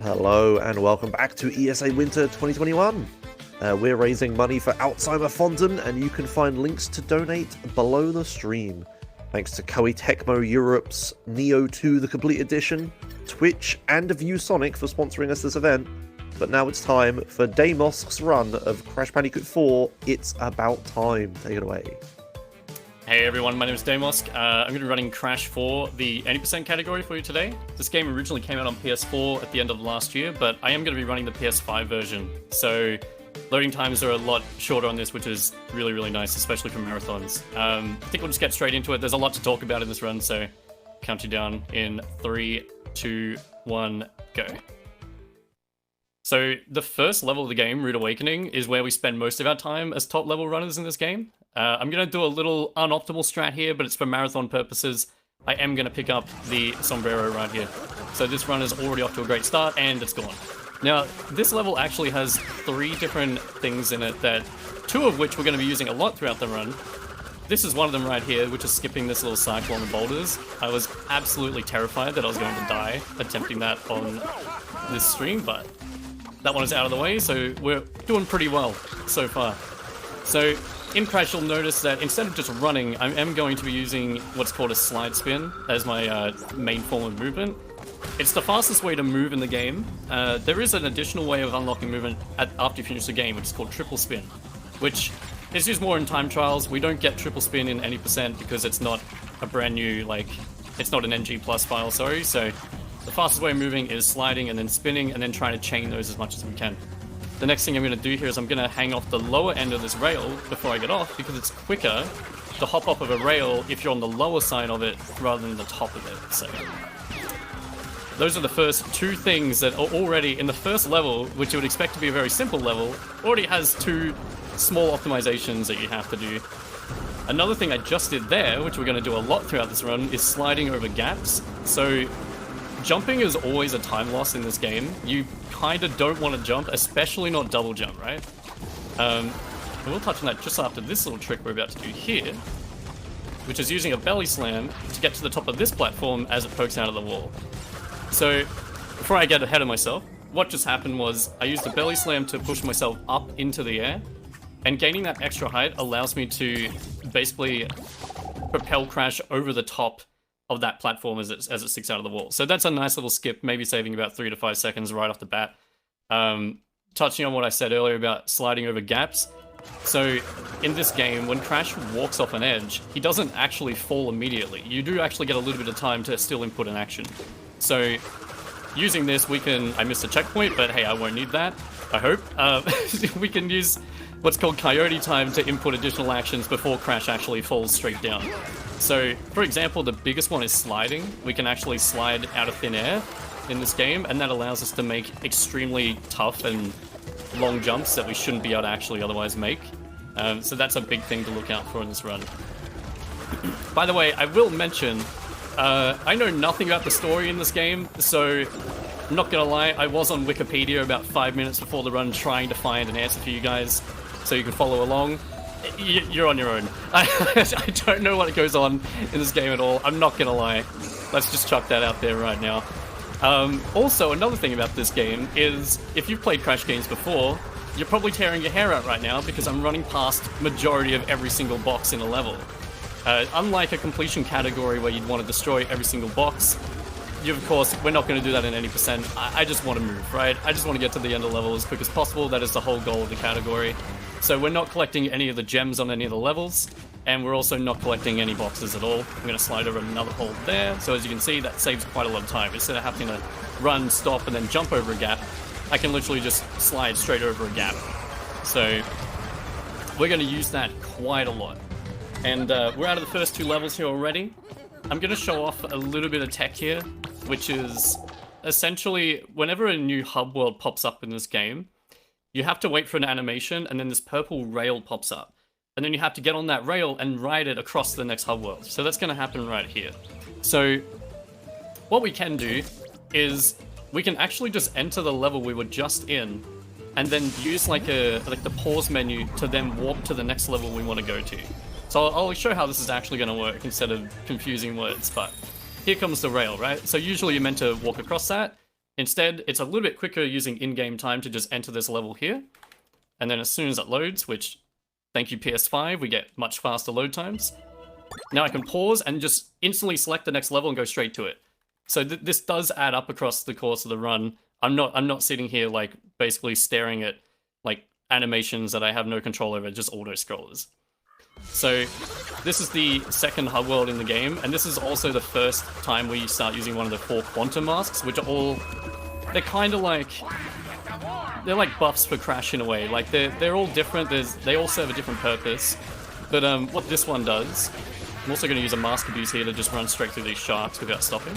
Hello and welcome back to ESA Winter 2021. We're raising money for Alzheimer Fonden and you can find links to donate below the stream. Thanks to Koei Tecmo Europe's Neo 2 The Complete Edition, Twitch and ViewSonic for sponsoring us this event. But now it's time for Damosk's run of Crash Bandicoot 4, It's About Time. Take it away. Hey everyone, my name is Damosk. I'm going to be running Crash 4, the 80% category for you today. This game originally came out on PS4 at the end of last year, but I am going to be running the PS5 version. So loading times are a lot shorter on this, which is really, really nice, especially for marathons. I think we'll just get straight into it. There's a lot to talk about in this run, so count you down in 3, 2, 1, go. So the first level of the game, Rude Awakening, is where we spend most of our time as top level runners in this game. I'm going to do a little unoptimal strat here, but it's for marathon purposes. I am going to pick up the sombrero right here. So this run is already off to a great start, and it's gone. Now, this level actually has 3 different things in it, that 2 of which we're going to be using a lot throughout the run. This is one of them right here, which is skipping this little cycle on the boulders. I was absolutely terrified that I was going to die attempting that on this stream, but that one is out of the way, so we're doing pretty well so far. So in Crash, you'll notice that instead of just running, I am going to be using what's called a slide spin as my main form of movement. It's the fastest way to move in the game. There is an additional way of unlocking movement after you finish the game, which is called triple spin, which is used more in time trials. We don't get triple spin in any percent because it's not a brand new, it's not an NG plus file, sorry. So the fastest way of moving is sliding and then spinning and then trying to chain those as much as we can. The next thing I'm going to do here is I'm going to hang off the lower end of this rail before I get off, because it's quicker to hop off of a rail if you're on the lower side of it rather than the top of it. So those are the first 2 things that are already in the first level, which you would expect to be a very simple level, already has 2 small optimizations that you have to do. Another thing I just did there, which we're going to do a lot throughout this run, is sliding over gaps. So jumping is always a time loss in this game. You kind of don't want to jump, especially not double jump, right? And we'll touch on that just after this little trick we're about to do here, which is using a belly slam to get to the top of this platform as it pokes out of the wall. So before I get ahead of myself, what just happened was I used the belly slam to push myself up into the air, and gaining that extra height allows me to basically propel Crash over the top of that platform as it sticks out of the wall. So that's a nice little skip, maybe saving about 3 to 5 seconds right off the bat. Touching on what I said earlier about sliding over gaps. So in this game, when Crash walks off an edge, he doesn't actually fall immediately. You do actually get a little bit of time to still input an action. So using this, I missed a checkpoint, but hey, I won't need that, I hope. We can use what's called Coyote Time to input additional actions before Crash actually falls straight down. So, for example, the biggest one is sliding. We can actually slide out of thin air in this game, and that allows us to make extremely tough and long jumps that we shouldn't be able to actually otherwise make. So that's a big thing to look out for in this run. By the way, I will mention, I know nothing about the story in this game, so I'm not gonna lie, I was on Wikipedia about 5 minutes before the run trying to find an answer for you guys so you can follow along. You're on your own. I don't know what goes on in this game at all. I'm not gonna lie. Let's just chuck that out there right now. Also, another thing about this game is, if you've played Crash games before, you're probably tearing your hair out right now because I'm running past majority of every single box in a level. Unlike a completion category where you'd want to destroy every single box, of course, we're not going to do that in any percent. I just want to move, right? I just want to get to the end of the level as quick as possible. That is the whole goal of the category. So we're not collecting any of the gems on any of the levels, and we're also not collecting any boxes at all. I'm going to slide over another hole there. So as you can see, that saves quite a lot of time. Instead of having to run, stop, and then jump over a gap, I can literally just slide straight over a gap. So we're going to use that quite a lot. And we're out of the first 2 levels here already. I'm going to show off a little bit of tech here, which is essentially whenever a new hub world pops up in this game, you have to wait for an animation, and then this purple rail pops up. And then you have to get on that rail and ride it across to the next hub world. So that's going to happen right here. So what we can do is we can actually just enter the level we were just in, and then use the pause menu to then warp to the next level we want to go to. So I'll show how this is actually going to work instead of confusing words, but here comes the rail, right? So usually you're meant to walk across that, Instead, it's a little bit quicker using in-game time to just enter this level here. And then as soon as it loads, which, thank you PS5, we get much faster load times. Now I can pause and just instantly select the next level and go straight to it. So this does add up across the course of the run. I'm not sitting here like basically staring at like animations that I have no control over, just auto scrollers. So this is the second hub world in the game, and this is also the first time we start using one of the 4 quantum masks, which are all, they're kind of like, they're like buffs for Crash in a way. Like they're all different. They all serve a different purpose. But what this one does, I'm also going to use a mask abuse here to just run straight through these sharks without stopping.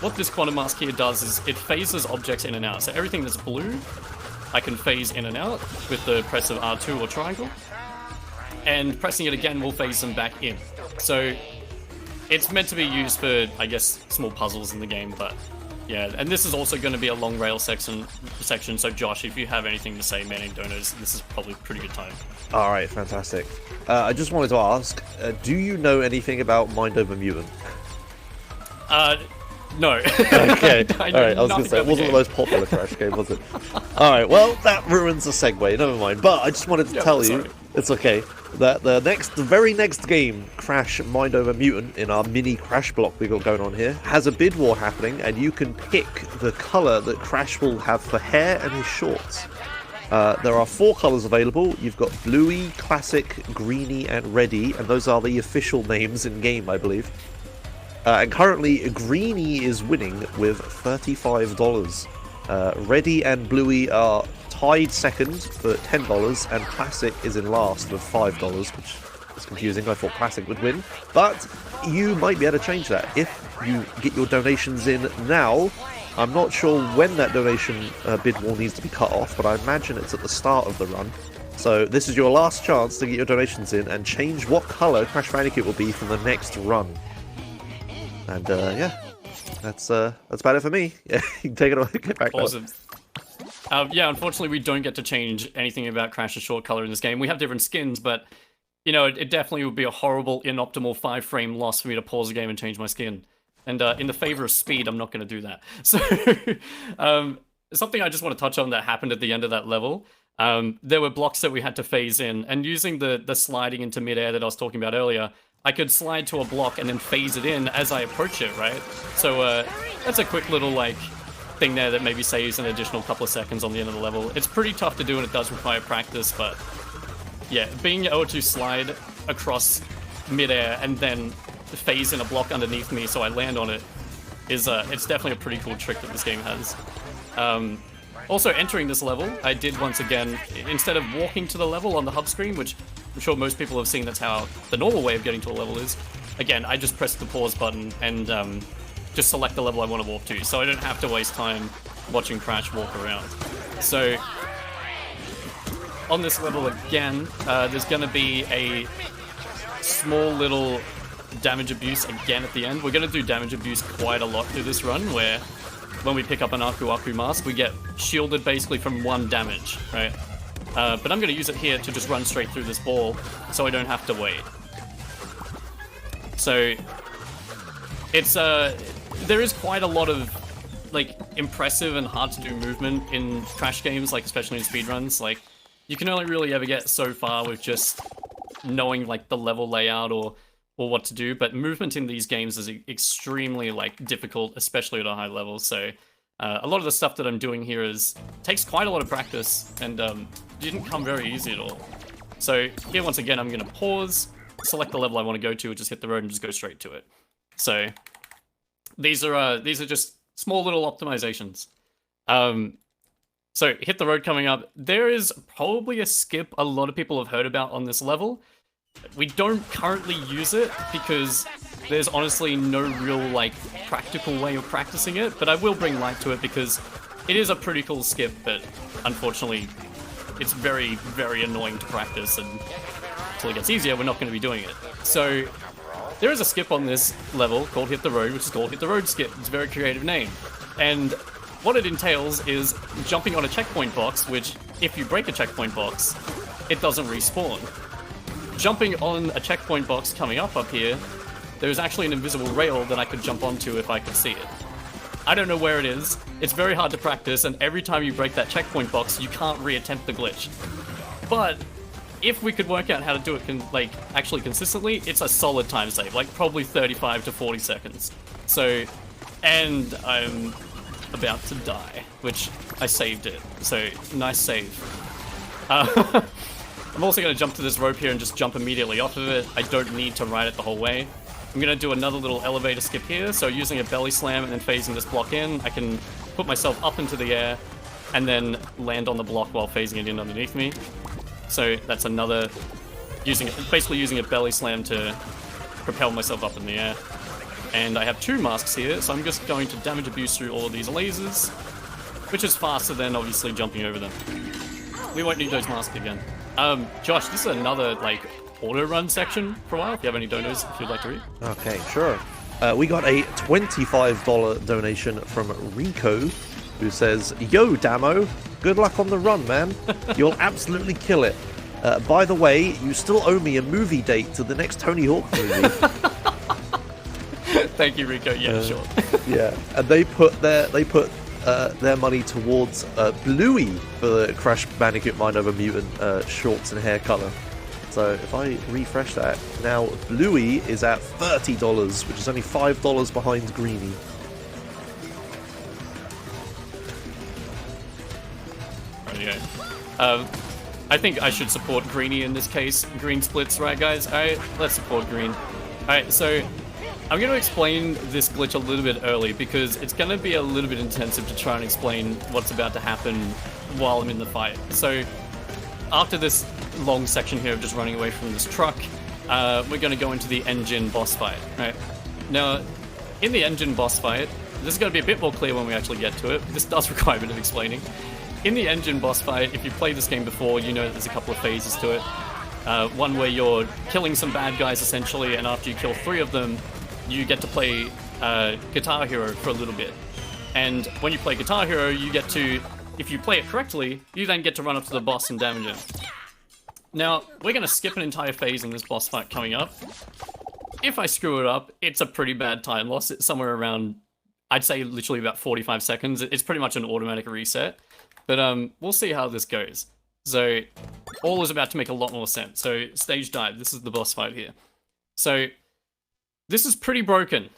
What this quantum mask here does is it phases objects in and out. So everything that's blue, I can phase in and out with the press of R2 or triangle. And pressing it again will phase them back in. So it's meant to be used for, I guess, small puzzles in the game, but yeah. And this is also going to be a long rail section, so Josh, if you have anything to say, man named Donos, this is probably a pretty good time. Alright, fantastic. I just wanted to ask, do you know anything about Mind Over Mutant? No. Okay, alright, I was going to say, it wasn't the most popular Crash game, was it? Alright, well, that ruins the segue, never mind. But I just wanted to tell you, it's okay, that the very next game, Crash Mind Over Mutant, in our mini Crash block we got going on here, has a bid war happening, and you can pick the colour that Crash will have for hair and his shorts. There are 4 colours available. You've got Bluey, Classic, Greeny, and Reddy, and those are the official names in-game, I believe. And currently, Greeny is winning with $35. Reddy and Bluey are tied second for $10, and Classic is in last with $5, which is confusing. I thought Classic would win, but you might be able to change that if you get your donations in now. I'm not sure when that donation bid war needs to be cut off, but I imagine it's at the start of the run. So this is your last chance to get your donations in and change what colour Crash Bandicoot will be for the next run. And yeah, that's about it for me. Yeah, you can take it away. Get back. Awesome. Yeah, unfortunately, we don't get to change anything about Crash's short color in this game. We have different skins, but you know, it definitely would be a horrible, inoptimal 5-frame loss for me to pause the game and change my skin. And in the favor of speed, I'm not going to do that. So, something I just want to touch on that happened at the end of that level. There were blocks that we had to phase in, and using the sliding into midair that I was talking about earlier, I could slide to a block and then phase it in as I approach it, right? So that's a quick little like thing there that maybe saves an additional couple of seconds on the end of the level. It's pretty tough to do and it does require practice, but yeah, being able to slide across midair and then phase in a block underneath me so I land on it is it's definitely a pretty cool trick that this game has. Also, entering this level, I did once again, instead of walking to the level on the hub screen, which I'm sure most people have seen that's how the normal way of getting to a level is, again, I just press the pause button and just select the level I want to walk to, so I don't have to waste time watching Crash walk around. So, on this level again, there's going to be a small little damage abuse again at the end. We're going to do damage abuse quite a lot through this run, where when we pick up an Aku Aku mask, we get shielded basically from 1 damage, right? But I'm going to use it here to just run straight through this ball, so I don't have to wait. So, it's, there is quite a lot of, like, impressive and hard to do movement in Crash games, like, especially in speedruns. Like, you can only really ever get so far with just knowing, like, the level layout or what to do, but movement in these games is extremely like difficult, especially at a high level. So a lot of the stuff that I'm doing here takes quite a lot of practice and didn't come very easy at all. So here once again I'm going to pause, select the level I want to go to, just hit the road and just go straight to it. So these are just small little optimizations. So hit the road coming up. There is probably a skip a lot of people have heard about on this level. We don't currently use it because there's honestly no real like practical way of practicing it, but I will bring light to it because it is a pretty cool skip, but unfortunately it's very, very annoying to practice, and until it gets easier we're not going to be doing it. So there is a skip on this level called Hit the Road, which is called Hit the Road Skip. It's a very creative name, and what it entails is jumping on a checkpoint box, which if you break a checkpoint box it doesn't respawn. Jumping on a checkpoint box coming up here, there's actually an invisible rail that I could jump onto if I could see it. I don't know where it is. It's very hard to practice, and every time you break that checkpoint box, you can't reattempt the glitch. But if we could work out how to do it actually consistently, it's a solid time save, like probably 35 to 40 seconds. So, and I'm about to die, which I saved it. So, nice save. I'm also going to jump to this rope here and just jump immediately off of it. I don't need to ride it the whole way. I'm going to do another little elevator skip here. So using a belly slam and then phasing this block in, I can put myself up into the air and then land on the block while phasing it in underneath me. So that's another, basically using a belly slam to propel myself up in the air. And I have 2 masks here, so I'm just going to damage abuse through all of these lasers, which is faster than obviously jumping over them. We won't need those masks again. Josh, this is another, like, auto-run section for a while, if you have any donos, if you'd like to read. Okay, sure. We got a $25 donation from Rico, who says, "Yo, Damo, good luck on the run, man. You'll absolutely kill it. By the way, you still owe me a movie date to the next Tony Hawk movie." Thank you, Rico. Yeah, sure. Yeah, and they put their money towards Bluey for the Crash Bandicoot Mind Over Mutant shorts and hair color. So if I refresh that, now Bluey is at $30, which is only $5 behind Greenie. Yeah. I think I should support Greenie in this case. Green splits, right, guys? Alright, let's support Green. Alright, so I'm going to explain this glitch a little bit early because it's going to be a little bit intensive to try and explain what's about to happen while I'm in the fight. So after this long section here of just running away from this truck, we're going to go into the engine boss fight. Right? Now, in the engine boss fight, this is going to be a bit more clear when we actually get to it. This does require a bit of explaining. In the engine boss fight, if you've played this game before, you know that there's a couple of phases to it. One where you're killing some bad guys essentially, and after you kill 3 of them, you get to play Guitar Hero for a little bit. And when you play Guitar Hero, you get to, if you play it correctly, you then get to run up to the boss and damage him. Now, we're going to skip an entire phase in this boss fight coming up. If I screw it up, it's a pretty bad time loss. It's somewhere around, I'd say literally about 45 seconds. It's pretty much an automatic reset. But we'll see how this goes. So, all is about to make a lot more sense. So, stage dive. This is the boss fight here. So, this is pretty broken.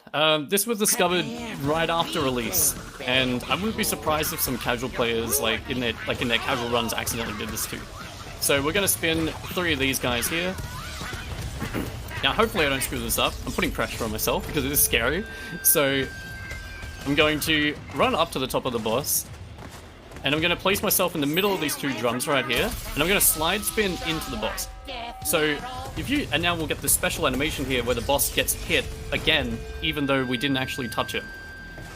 This was discovered right after release, and I wouldn't be surprised if some casual players, like in their casual runs, accidentally did this too. So we're going to spin 3 of these guys here. Now, hopefully I don't screw this up. I'm putting pressure on myself because it is scary. So I'm going to run up to the top of the boss, and I'm going to place myself in the middle of these 2 drums right here, and I'm going to slide spin into the boss. So and now we'll get this special animation here where the boss gets hit again, even though we didn't actually touch him.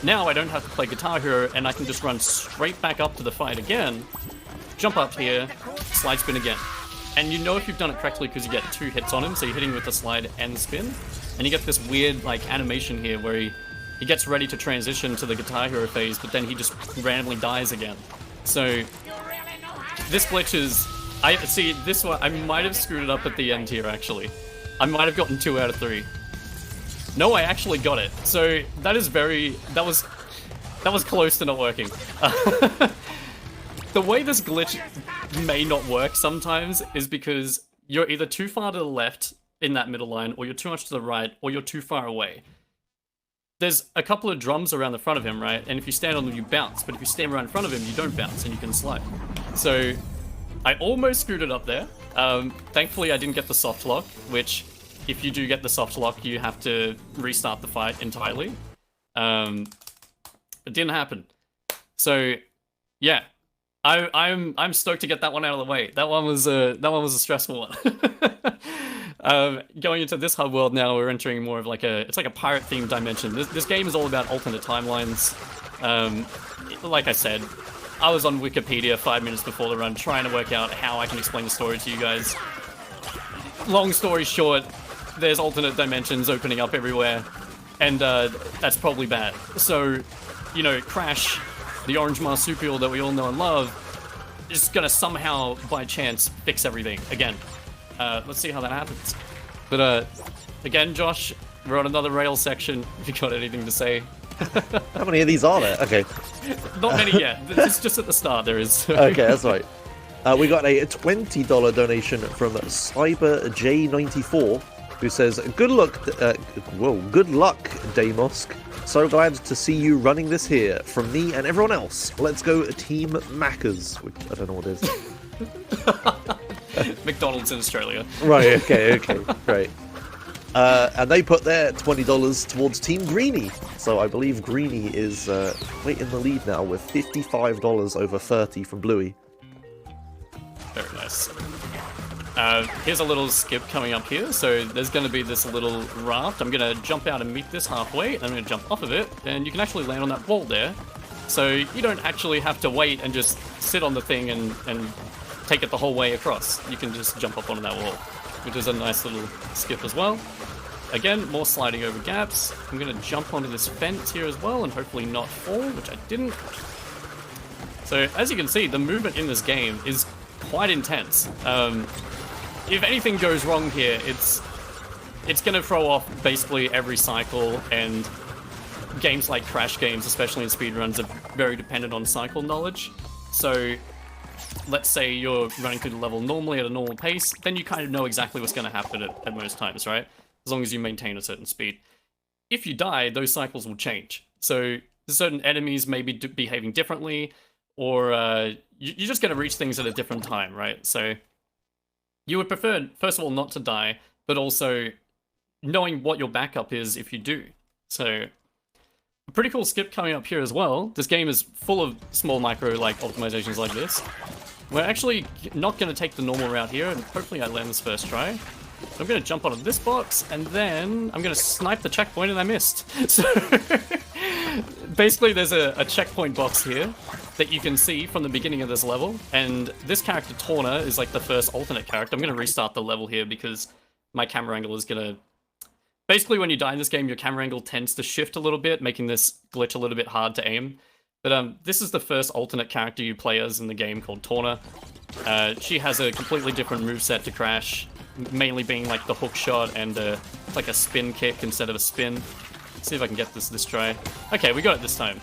Now I don't have to play Guitar Hero, and I can just run straight back up to the fight again, jump up here, slide spin again. And you know if you've done it correctly because you get 2 hits on him, so you're hitting with the slide and spin, and you get this weird like animation here where he gets ready to transition to the Guitar Hero phase, but then he just randomly dies again. So this glitch is, this one, I might have screwed it up at the end here, actually. I might have gotten 2 out of 3. No, I actually got it. So, that was close to not working. The way this glitch may not work sometimes is because you're either too far to the left in that middle line, or you're too much to the right, or you're too far away. There's a couple of drums around the front of him, right? And if you stand on them, you bounce. But if you stand right in front of him, you don't bounce, and you can slide. So, I almost screwed it up there. Thankfully, I didn't get the soft lock, which, if you do get the soft lock, you have to restart the fight entirely. It didn't happen. So, yeah, I'm stoked to get that one out of the way. That one was a stressful one. Going into this hub world now, we're entering more of like it's like a pirate-themed dimension. This game is all about alternate timelines. Like I said, I was on Wikipedia 5 minutes before the run trying to work out how I can explain the story to you guys. Long story short, there's alternate dimensions opening up everywhere, and that's probably bad. So, you know, Crash, the orange marsupial that we all know and love, is gonna somehow, by chance, fix everything again. Let's see how that happens. But again, Josh, we're on another rail section, if you got anything to say. How many of these are there? Okay. Not many yet. It's just at the start there is. Okay, that's right. We got a $20 donation from Cyber J94, who says, "Good luck, good luck, Damosk. So glad to see you running this here. From me and everyone else, let's go Team Maccas," which I don't know what it is. McDonald's in Australia. Right. Okay. Great. And they put their $20 towards Team Greenie. So I believe Greenie is in the lead now with $55 over 30 from Bluey. Very nice. Here's a little skip coming up here. So there's going to be this little raft. I'm going to jump out and meet this halfway. And I'm going to jump off of it. And you can actually land on that wall there. So you don't actually have to wait and just sit on the thing and take it the whole way across. You can just jump up onto that wall, which is a nice little skip as well. Again, more sliding over gaps. I'm going to jump onto this fence here as well and hopefully not fall, which I didn't. So as you can see, the movement in this game is quite intense. If anything goes wrong here, it's going to throw off basically every cycle, and games like Crash games, especially in speedruns, are very dependent on cycle knowledge. So let's say you're running through the level normally at a normal pace, then you kind of know exactly what's going to happen at most times, right? As long as you maintain a certain speed. If you die, those cycles will change. So certain enemies may be behaving differently, or you're just going to reach things at a different time, right? So you would prefer, first of all, not to die, but also knowing what your backup is if you do. So a pretty cool skip coming up here as well. This game is full of small micro optimizations like this. We're actually not going to take the normal route here, and hopefully I land this first try. I'm going to jump onto this box, and then I'm going to snipe the checkpoint, and I missed. So basically there's a checkpoint box here that you can see from the beginning of this level, and this character, Torna, is like the first alternate character. I'm going to restart the level here because my camera angle is going to... Basically, when you die in this game, your camera angle tends to shift a little bit, making this glitch a little bit hard to aim. But this is the first alternate character you play as in the game, called Torna. She has a completely different moveset to Crash, mainly being like the hook shot and like a spin kick instead of a spin. Let's see if I can get this try. Okay, we got it this time.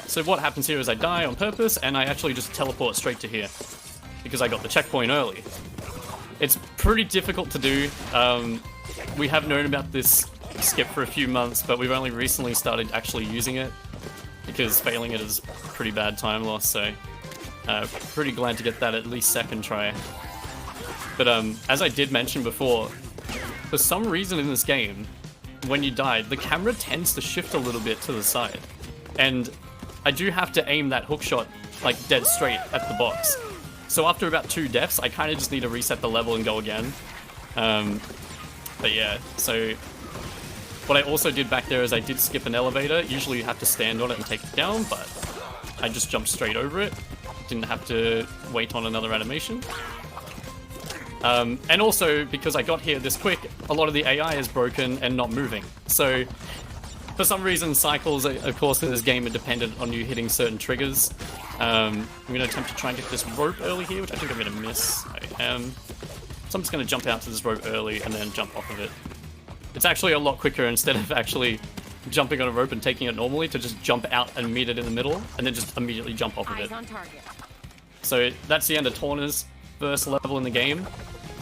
So what happens here is I die on purpose, and I actually just teleport straight to here, because I got the checkpoint early. It's pretty difficult to do. We have known about this skip for a few months, but we've only recently started actually using it, because failing it is pretty bad time loss, so pretty glad to get that at least second try. But as I did mention before, for some reason in this game, when you die, the camera tends to shift a little bit to the side. And I do have to aim that hook shot like dead straight at the box. So after about 2 deaths, I kind of just need to reset the level and go again. But yeah, so what I also did back there is I did skip an elevator. Usually you have to stand on it and take it down, but I just jumped straight over it. Didn't have to wait on another animation. And also, because I got here this quick, a lot of the AI is broken and not moving. So, for some reason, cycles, of course, in this game are dependent on you hitting certain triggers. I'm going to attempt to try and get this rope early here, which I think I'm going to miss. I am. So I'm just going to jump out to this rope early and then jump off of it. It's actually a lot quicker, instead of actually jumping on a rope and taking it normally, to just jump out and meet it in the middle, and then just immediately jump off of it. On target. So that's the end of Torna's first level in the game.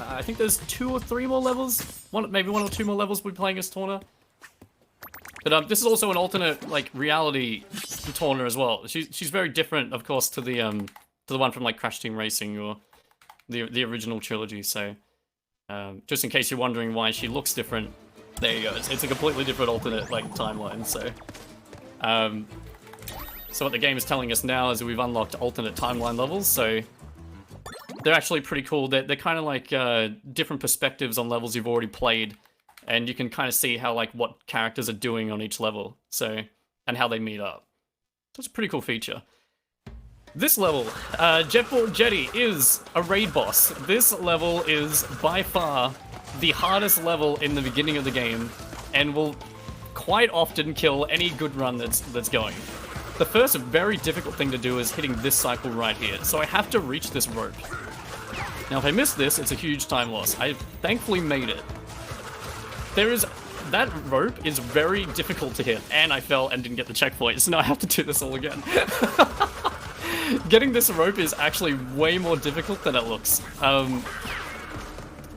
I think there's 2 or 3 more levels. Maybe 1 or 2 more levels we'll be playing as Torna. But this is also an alternate, like, reality Torna as well. She's very different, of course, to the one from like Crash Team Racing or the original trilogy. So just in case you're wondering why she looks different, there you go. It's a completely different alternate like timeline. So so what the game is telling us now is that we've unlocked alternate timeline levels. So they're actually pretty cool. They're kind of like different perspectives on levels you've already played, and you can kind of see how, like, what characters are doing on each level, so, and how they meet up. So it's a pretty cool feature. This level, Jetboil Jetty, is a raid boss. This level is by far the hardest level in the beginning of the game, and will quite often kill any good run that's going. The first very difficult thing to do is hitting this cycle right here, so I have to reach this rope. Now if I miss this, it's a huge time loss. I thankfully made it. There is that rope is very difficult to hit, and I fell and didn't get the checkpoint, so now I have to do this all again. Getting this rope is actually way more difficult than it looks.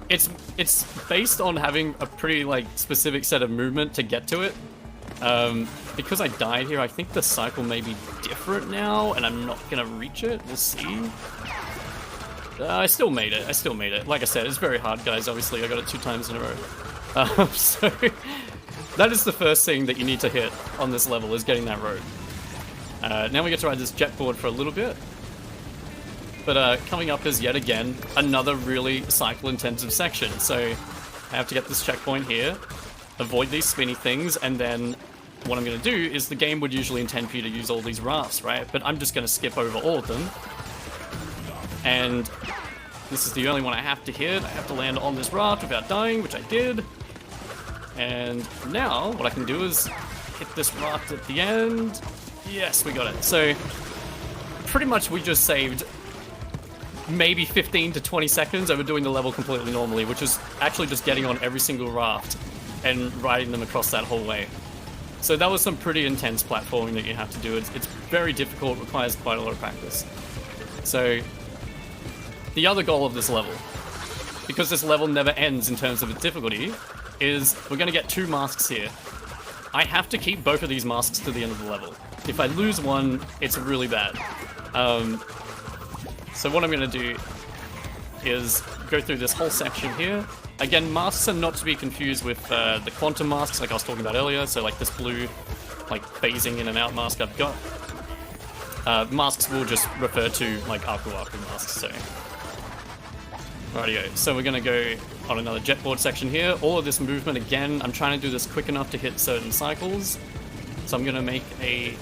It's based on having a pretty like specific set of movement to get to it. Because I died here, I think the cycle may be different now, and I'm not gonna reach it. We'll see. I still made it. Like I said, it's very hard, guys. Obviously, I got it 2 times in a row. So that is the first thing that you need to hit on this level, is getting that rope. Now we get to ride this jet board for a little bit. But coming up is yet again another really cycle-intensive section. So I have to get this checkpoint here, avoid these spinny things, and then what I'm going to do is the game would usually intend for you to use all these rafts, right? But I'm just going to skip over all of them. And this is the only one I have to hit. I have to land on this raft without dying, which I did. And now what I can do is hit this raft at the end. Yes, we got it. So pretty much we just saved maybe 15 to 20 seconds over doing the level completely normally, which is actually just getting on every single raft and riding them across that whole way. So that was some pretty intense platforming that you have to do. It's very difficult, requires quite a lot of practice. So the other goal of this level, because this level never ends in terms of its difficulty, is we're going to get 2 masks here. I have to keep both of these masks to the end of the level. If I lose one, it's really bad. So what I'm going to do is go through this whole section here. Again, masks are not to be confused with the quantum masks like I was talking about earlier, so like this blue, like phasing in and out mask I've got. Masks will just refer to like Aku masks, so. Rightio, so we're going to go on another jetboard section here. All of this movement, again, I'm trying to do this quick enough to hit certain cycles. So I'm going to make a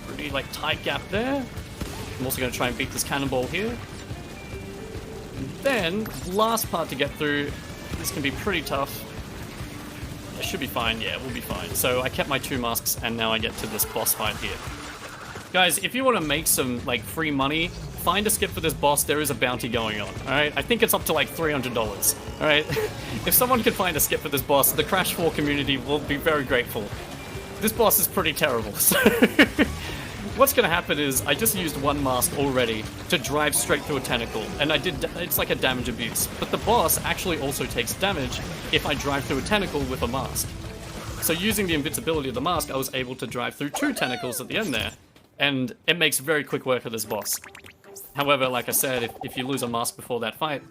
pretty like tight gap there. I'm also going to try and beat this cannonball here. And then, last part to get through, this can be pretty tough. I should be fine, yeah, we'll be fine. So I kept my 2 masks, and now I get to this boss fight here. Guys, if you want to make some like free money, find a skip for this boss. There is a bounty going on, alright? I think it's up to like $300, alright? If someone can find a skip for this boss, the Crash 4 community will be very grateful. This boss is pretty terrible, so... What's going to happen is, I just used 1 mask already to drive straight through a tentacle, and it's like a damage abuse. But the boss actually also takes damage if I drive through a tentacle with a mask. So using the invincibility of the mask, I was able to drive through 2 tentacles at the end there, and it makes very quick work of this boss. However, like I said, if you lose a mask before that fight,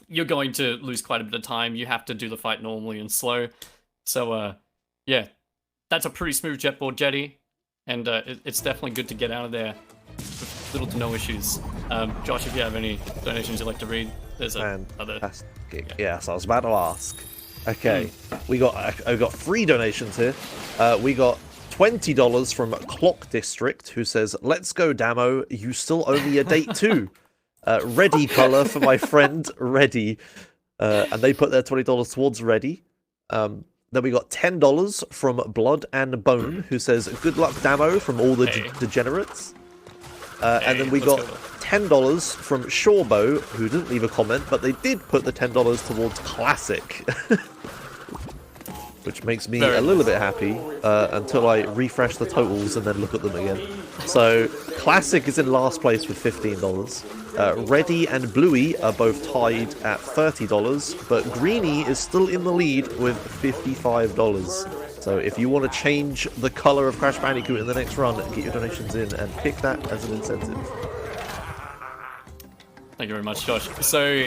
you're going to lose quite a bit of time. You have to do the fight normally and slow. So, yeah, that's a pretty smooth jetboard jetty. And it's definitely good to get out of there with little to no issues. Josh, if you have any donations you'd like to read, there's other. Yeah. Yes, I was about to ask. Okay, I got 3 donations here. We got $20 from Clock District, who says, "Let's go, Damo. You still owe me a date too." Ready color for my friend Ready, and they put their $20 towards Ready. Then we got $10 from Blood and Bone, who says, "Good luck, Damo," from all the degenerates. And then we got $10 from Shawbo, who didn't leave a comment, but they did put the $10 towards Classic. Which makes me a little bit happy until I refresh the totals and then look at them again. So, Classic is in last place with $15. Reddy and Bluey are both tied at $30, but Greeny is still in the lead with $55. So if you want to change the colour of Crash Bandicoot in the next run, get your donations in and pick that as an incentive. Thank you very much, Josh. So,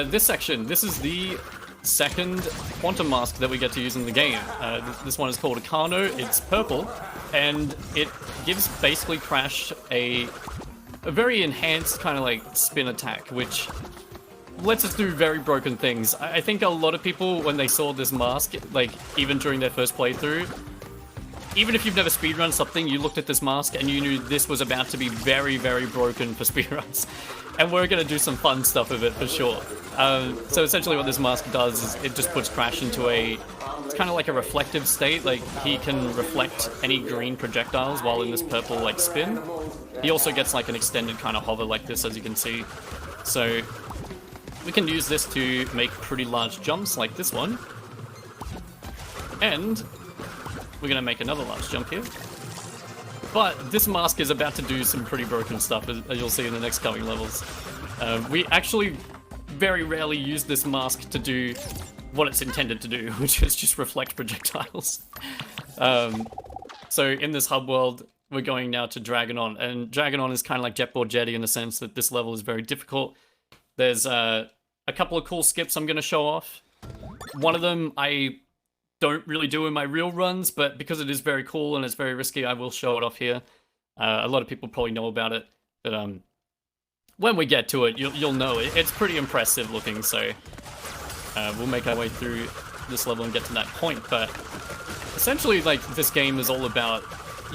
this section, this is the second quantum mask that we get to use in the game. This one is called Akano. It's purple, and it gives basically Crash a very enhanced kind of like spin attack, which lets us do very broken things. I think a lot of people, when they saw this mask, like even during their first playthrough, even if you've never speedrun something, you looked at this mask and you knew this was about to be very, very broken for speedruns. And we're going to do some fun stuff with it for sure. So essentially what this mask does is it just puts Crash into it's kind of like a reflective state. Like, he can reflect any green projectiles while in this purple like spin. He also gets like an extended kind of hover like this, as you can see. So we can use this to make pretty large jumps like this one. And we're gonna make another large jump here. But this mask is about to do some pretty broken stuff, as you'll see in the next coming levels. We actually very rarely use this mask to do what it's intended to do, which is just reflect projectiles. So in this hub world, we're going now to Dragon-On, and Dragon-On is kind of like Jetboil Jetty in the sense that this level is very difficult. There's a couple of cool skips I'm going to show off. One of them I don't really do in my real runs, but because it is very cool and it's very risky, I will show it off here. A lot of people probably know about it, but when we get to it, you'll know it. It's pretty impressive looking, so we'll make our way through this level and get to that point. But essentially, like, this game is all about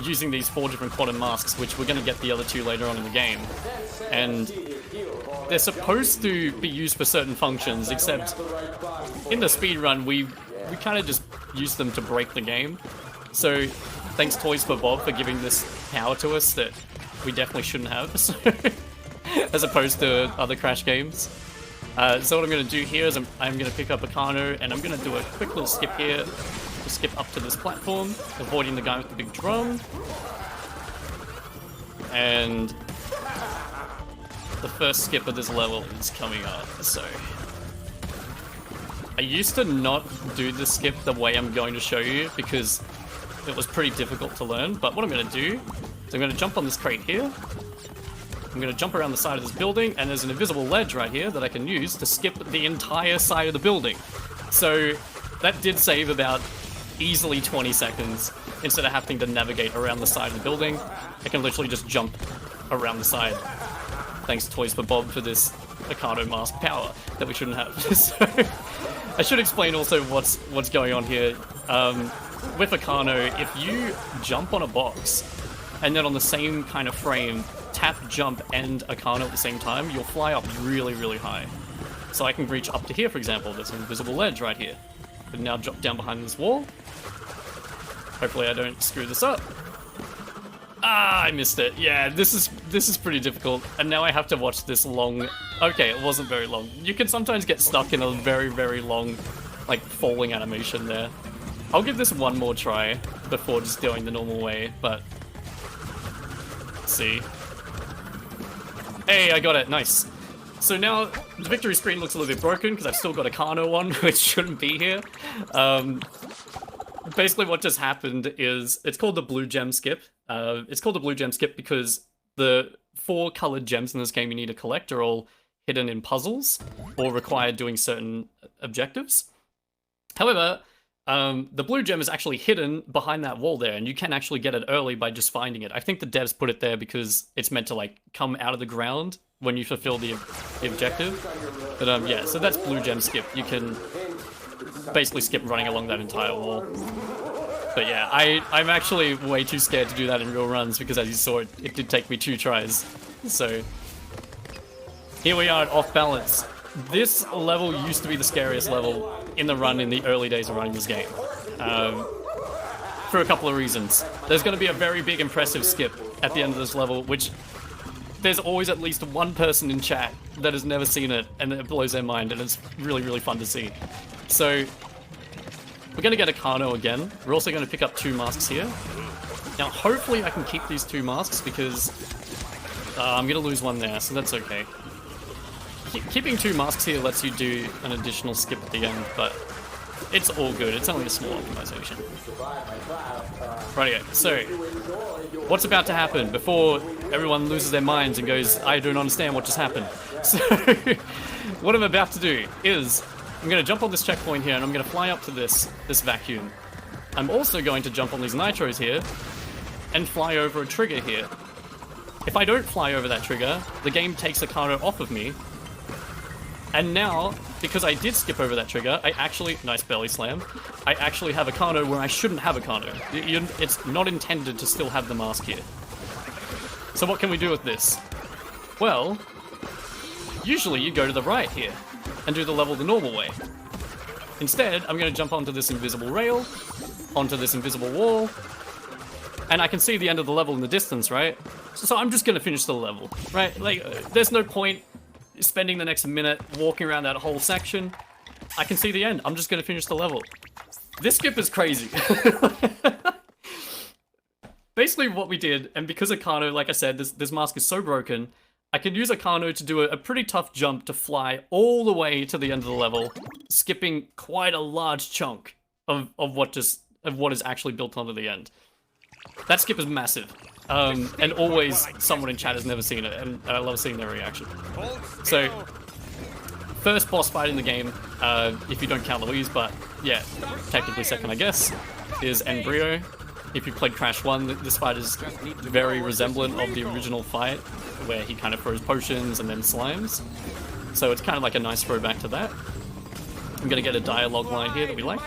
using these 4 different quantum masks, which we're going to get the other 2 later on in the game. And they're supposed to be used for certain functions, except in the speedrun, we kind of just use them to break the game. So thanks Toys for Bob for giving this power to us that we definitely shouldn't have, so, as opposed to other Crash games. So what I'm going to do here is I'm going to pick up a Kano, and I'm going to do a quick little skip here. Just skip up to this platform, avoiding the guy with the big drum. And the first skip of this level is coming up, so... I used to not do the skip the way I'm going to show you because it was pretty difficult to learn, but what I'm going to do is I'm going to jump on this crate here. I'm going to jump around the side of this building, and there's an invisible ledge right here that I can use to skip the entire side of the building. So that did save about easily 20 seconds instead of having to navigate around the side of the building. I can literally just jump around the side. Thanks to Toys for Bob for this Akano mask power that we shouldn't have. So, I should explain also what's going on here. With Akano, if you jump on a box and then on the same kind of frame, tap, jump, and Akano at the same time, you'll fly up really, really high. So I can reach up to here, for example. There's an invisible ledge right here. I can now drop down behind this wall. Hopefully I don't screw this up. Ah, I missed it. Yeah, this is pretty difficult. And now I have to watch this long... Okay, it wasn't very long. You can sometimes get stuck in a very, very long, like, falling animation there. I'll give this one more try before just going the normal way, but... Let's see. Hey, I got it. Nice. So now, the victory screen looks a little bit broken, because I've still got a Kano on, which shouldn't be here. Basically what just happened is, it's called the blue gem skip. It's called the blue gem skip because the 4 colored gems in this game you need to collect are all hidden in puzzles, or require doing certain objectives. However, the blue gem is actually hidden behind that wall there, and you can actually get it early by just finding it. I think the devs put it there because it's meant to, like, come out of the ground when you fulfill the objective. But yeah, so that's blue gem skip. You can basically skip running along that entire wall. But yeah, I'm actually way too scared to do that in real runs because, as you saw, it did take me 2 tries. So here we are at Off Balance. This level used to be the scariest level in the run in the early days of running this game. For a couple of reasons. There's going to be a very big impressive skip at the end of this level, which there's always at least one person in chat that has never seen it, and it blows their mind, and it's really, really fun to see. So we're going to get a Kano again. We're also going to pick up 2 masks here. Now, hopefully I can keep these 2 masks because I'm going to lose one there, so that's okay. Keeping 2 masks here lets you do an additional skip at the end, but it's all good. It's only a small optimization. Rightio, so what's about to happen before everyone loses their minds and goes, I don't understand what just happened? So what I'm about to do is I'm going to jump on this checkpoint here, and I'm going to fly up to this vacuum. I'm also going to jump on these nitros here and fly over a trigger here. If I don't fly over that trigger, the game takes a Kano off of me. And now, because I did skip over that trigger, I actually... Nice belly slam. I actually have a Kano where I shouldn't have a Kano. It's not intended to still have the mask here. So what can we do with this? Well, usually you go to the right here and do the level the normal way. Instead, I'm going to jump onto this invisible rail, onto this invisible wall, and I can see the end of the level in the distance, right? So I'm just going to finish the level, right? Like, there's no point spending the next minute walking around that whole section. I can see the end. I'm just going to finish the level. This skip is crazy. Basically what we did, and because Akano, like I said, this mask is so broken, I could use Akano to do a pretty tough jump to fly all the way to the end of the level, skipping quite a large chunk of what is actually built onto the end. That skip is massive. And always someone in chat has never seen it, and I love seeing their reaction. So, first boss fight in the game, if you don't count Louise, but yeah, technically second I guess, is Embryo. If you played Crash 1, this fight is very resemblant of the original fight, where he kind of throws potions and then slimes. So it's kind of like a nice throwback to that. I'm gonna get a dialogue line here that we like.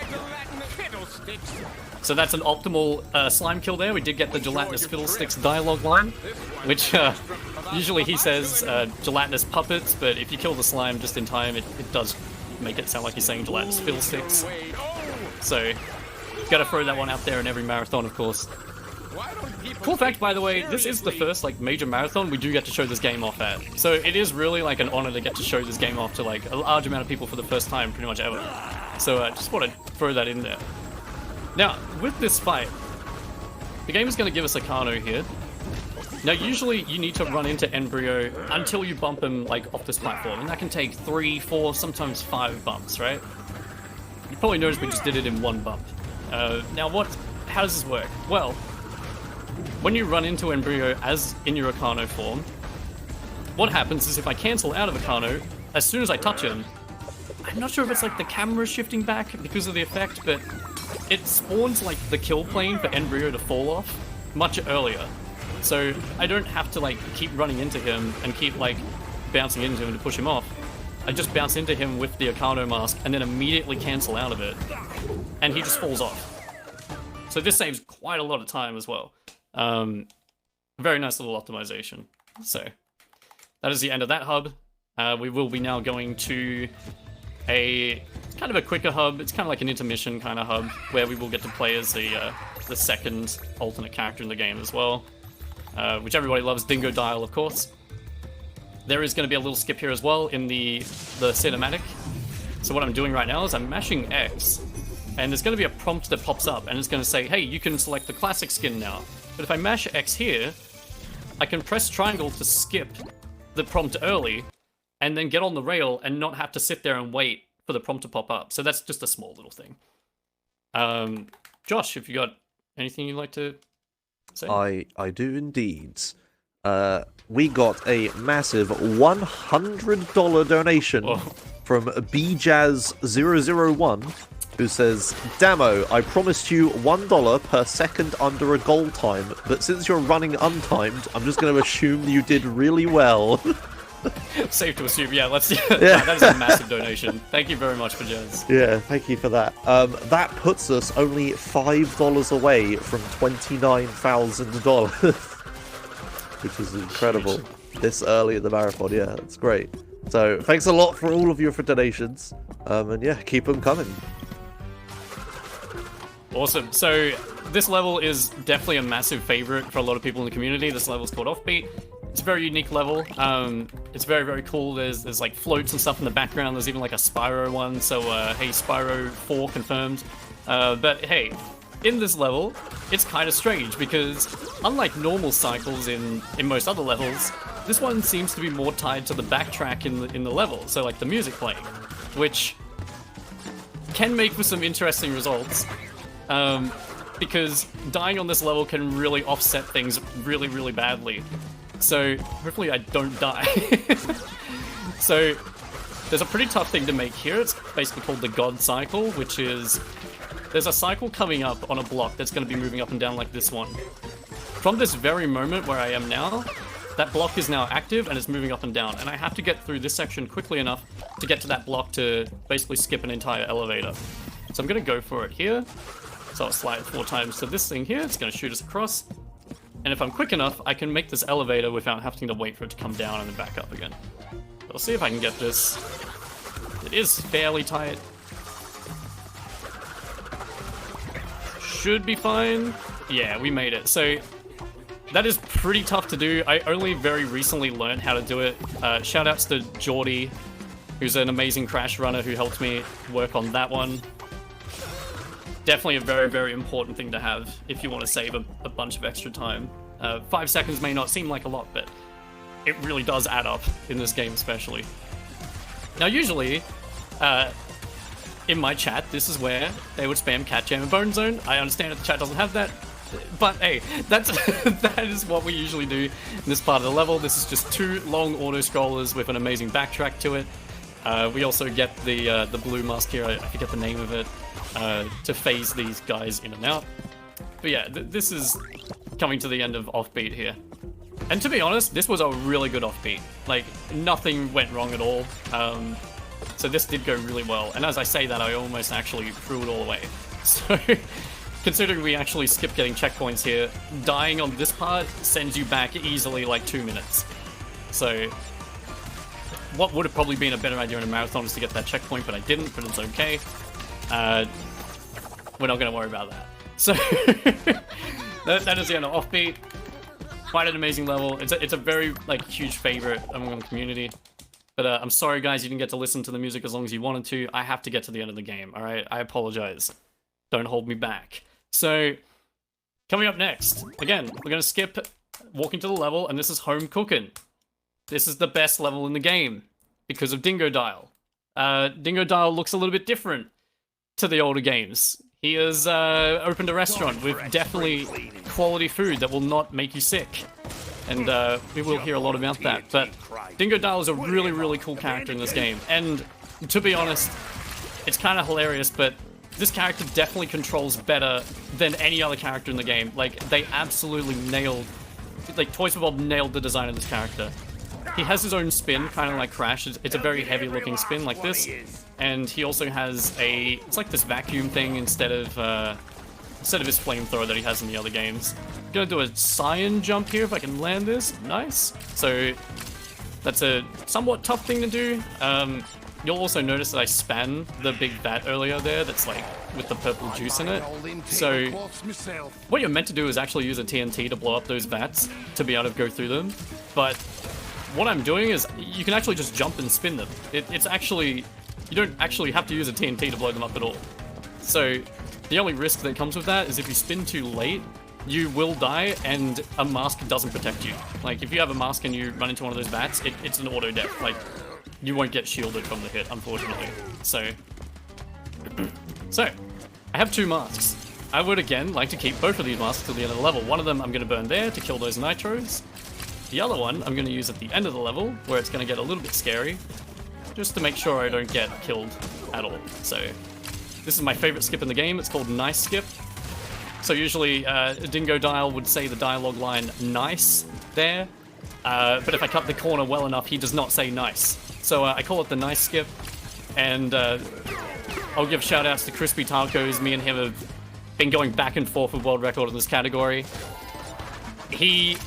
So that's an optimal slime kill there. We did get the gelatinous fiddlesticks dialogue line, which usually he says gelatinous puppets, but if you kill the slime just in time, it does make it sound like he's saying gelatinous fiddlesticks. So, gotta throw that one out there in every marathon, of course. Cool fact, by the way, this is the first like major marathon we do get to show this game off at. So it is really like an honor to get to show this game off to like a large amount of people for the first time pretty much ever. So just want to throw that in there. Now, with this fight, the game is going to give us Akano here. Now, usually you need to run into Embryo until you bump him like off this platform, and that can take 3, 4, sometimes 5 bumps, right? You probably noticed we just did it in 1 bump. Now, how does this work? Well, when you run into Embryo as in your Akano form, what happens is if I cancel out of Akano, as soon as I touch him, I'm not sure if it's like the camera shifting back because of the effect, but it spawns like the kill plane for Embryo to fall off much earlier. So I don't have to like keep running into him and keep like bouncing into him to push him off. I just bounce into him with the Akano mask and then immediately cancel out of it, and he just falls off. So this saves quite a lot of time as well. Very nice little optimization. So that is the end of that hub. We will be now going to a kind of a quicker hub. It's kind of like an intermission kind of hub where we will get to play as the second alternate character in the game as well, which everybody loves, Dingo Dial, of course. There is going to be a little skip here as well in the cinematic. So what I'm doing right now is I'm mashing X, and there's going to be a prompt that pops up, and it's going to say, hey, you can select the classic skin now. But if I mash X here, I can press triangle to skip the prompt early, and then get on the rail and not have to sit there and wait for the prompt to pop up. So that's just a small little thing. Josh, if you got anything you'd like to say? I do indeed. We got a massive $100 donation from BJazz001, who says, Damo, I promised you $1 per second under a goal time, but since you're running untimed, I'm just going to assume you did really well. Safe to assume, yeah. That is a massive donation. Thank you very much for Jazz. Yeah, thank you for that. That puts us only $5 away from $29,000, which is incredible. This early in the marathon, yeah, that's great. So thanks a lot for all of your donations, and yeah, keep them coming. Awesome. So this level is definitely a massive favorite for a lot of people in the community. This level is called Offbeat. It's a very unique level. It's very, very cool. There's like floats and stuff in the background. There's even like a Spyro one. So, hey, Spyro 4 confirmed. But hey, in this level, it's kind of strange because unlike normal cycles in most other levels, this one seems to be more tied to the backtrack in the level. So like the music playing, which can make for some interesting results. Because dying on this level can really offset things really, really badly. So hopefully I don't die. So there's a pretty tough thing to make here. It's basically called the God Cycle, which is there's a cycle coming up on a block that's going to be moving up and down like this one. From this very moment where I am now, that block is now active and it's moving up and down, and I have to get through this section quickly enough to get to that block to basically skip an entire elevator. So I'm going to go for it here. So I'll slide 4 times to this thing here. It's going to shoot us across. And if I'm quick enough, I can make this elevator without having to wait for it to come down and then back up again. I'll see if I can get this. It is fairly tight. Should be fine. Yeah, we made it. So that is pretty tough to do. I only very recently learned how to do it. Shoutouts to Geordie, who's an amazing crash runner who helped me work on that one. definitely a very, very important thing to have if you want to save a bunch of extra time. 5 seconds may not seem like a lot, but it really does add up in this game especially. Now usually, in my chat, this is where they would spam Cat Jam and Bone Zone. I understand that the chat doesn't have that, but hey, that's that is what we usually do in this part of the level. This is just 2 long auto-scrollers with an amazing backtrack to it. We also get the blue mask here, I forget the name of it, to phase these guys in and out. But yeah, this is coming to the end of Offbeat here. And to be honest, this was a really good Offbeat. Like, nothing went wrong at all. So this did go really well. And as I say that, I almost actually threw it all away. So, considering we actually skipped getting checkpoints here, dying on this part sends you back easily like 2 minutes. So, what would have probably been a better idea in a marathon is to get that checkpoint, but I didn't, but it's okay. We're not going to worry about that. So, that is the end of Offbeat. Quite an amazing level. It's a very, like, huge favorite among the community. But I'm sorry, guys, you didn't get to listen to the music as long as you wanted to. I have to get to the end of the game, alright? I apologize. Don't hold me back. So, coming up next, again, we're going to skip walking to the level, and this is Home Cookin'. This is the best level in the game because of Dingo Dial. Dingo Dial looks a little bit different to the older games. He has opened a restaurant with definitely quality food that will not make you sick. And we will hear a lot about that. But Dingo Dial is a really, really cool character in this game. And to be honest, it's kind of hilarious, but this character definitely controls better than any other character in the game. Like, they absolutely nailed... Like, Toys for Bob nailed the design of this character. He has his own spin, kind of like Crash. It's a very heavy-looking spin like this. And he also has a... It's like this vacuum thing instead of his flamethrower that he has in the other games. I'm gonna do a cyan jump here if I can land this. Nice. So that's a somewhat tough thing to do. You'll also notice that I span the big vat earlier there that's like with the purple juice in it. So what you're meant to do is actually use a TNT to blow up those vats to be able to go through them. But what I'm doing is you can actually just jump and spin them. It's actually... You don't actually have to use a TNT to blow them up at all. So the only risk that comes with that is if you spin too late, you will die and a mask doesn't protect you. Like, if you have a mask and you run into one of those bats, it's an auto death. Like, you won't get shielded from the hit, unfortunately. So, I have 2 masks. I would, again, like to keep both of these masks to the end of the level. One of them I'm going to burn there to kill those nitros. The other one I'm going to use at the end of the level, where it's going to get a little bit scary, just to make sure I don't get killed at all. So, this is my favorite skip in the game. It's called Nice Skip. So usually, Dingo Dial would say the dialogue line, nice, there. But if I cut the corner well enough, he does not say nice. So I call it the Nice Skip. And I'll give shout-outs to Crispy Tacos. Me and him have been going back and forth with world record in this category. He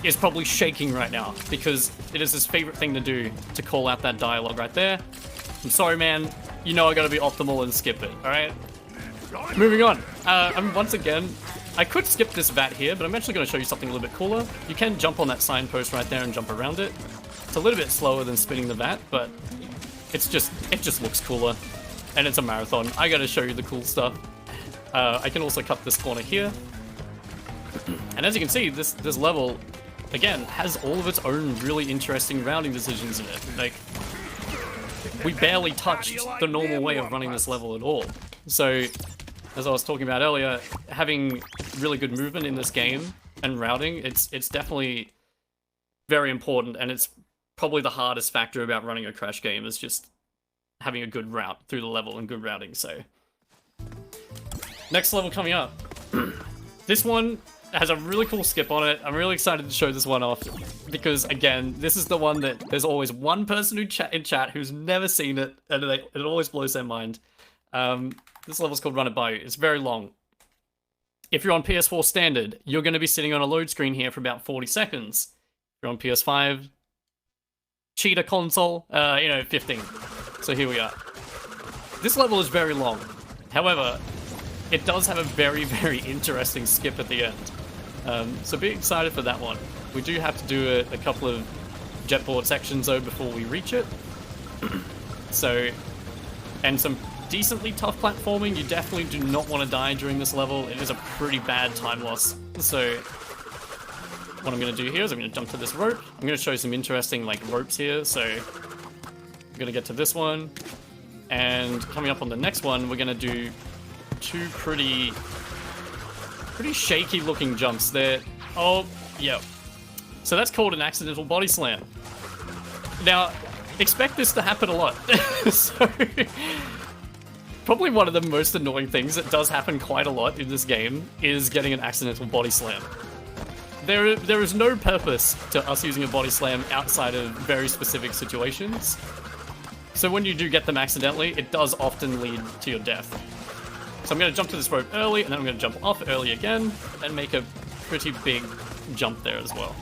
is probably shaking right now, because it is his favorite thing to do, to call out that dialogue right there. I'm sorry, man. You know I gotta be optimal and skip it, alright? Moving on. Once again, I could skip this vat here, but I'm actually going to show you something a little bit cooler. You can jump on that signpost right there and jump around it. It's a little bit slower than spinning the vat, but it just looks cooler. And it's a marathon. I got to show you the cool stuff. I can also cut this corner here. And as you can see, this level, again, has all of its own really interesting routing decisions in it. Like, we barely touched the normal way of running this level at all. So, as I was talking about earlier, having really good movement in this game and routing, it's definitely very important, and it's probably the hardest factor about running a Crash game, is just having a good route through the level and good routing. So, next level coming up. This one has a really cool skip on it. I'm really excited to show this one off, because again, this is the one that there's always one person in chat who's never seen it, and it always blows their mind. This level's called Runabout. Bayou. It's very long. If you're on PS4 standard, you're going to be sitting on a load screen here for about 40 seconds. If you're on PS5, cheater console, 15. So here we are. This level is very long. However, it does have a very, very interesting skip at the end. So be excited for that one. We do have to do a couple of jetboard sections though before we reach it. So, and some decently tough platforming. You definitely do not want to die during this level. It is a pretty bad time loss. So what I'm going to do here is I'm going to jump to this rope. I'm going to show some interesting like ropes here. So I'm going to get to this one. And coming up on the next one, we're going to do two pretty shaky looking jumps there. Oh, yeah. So that's called an accidental body slam. Now, expect this to happen a lot. So, probably one of the most annoying things that does happen quite a lot in this game is getting an accidental body slam. There is no purpose to us using a body slam outside of very specific situations. So when you do get them accidentally, it does often lead to your death. So I'm going to jump to this rope early, and then I'm going to jump off early again, and make a pretty big jump there as well.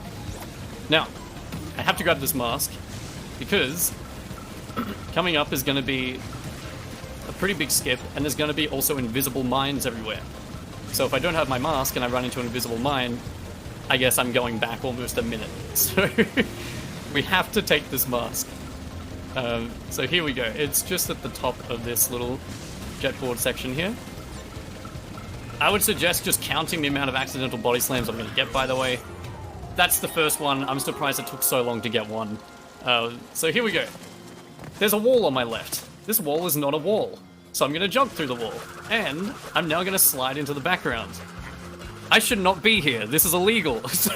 Now, I have to grab this mask, because coming up is going to be a pretty big skip, and there's going to be also invisible mines everywhere. So if I don't have my mask and I run into an invisible mine, I guess I'm going back almost a minute. So we have to take this mask. So here we go. It's just at the top of this little jetboard section here. I would suggest just counting the amount of accidental body slams I'm going to get, by the way. That's the first one. I'm surprised it took so long to get one. So here we go. There's a wall on my left. This wall is not a wall. So I'm going to jump through the wall. And I'm now going to slide into the background. I should not be here. This is illegal. So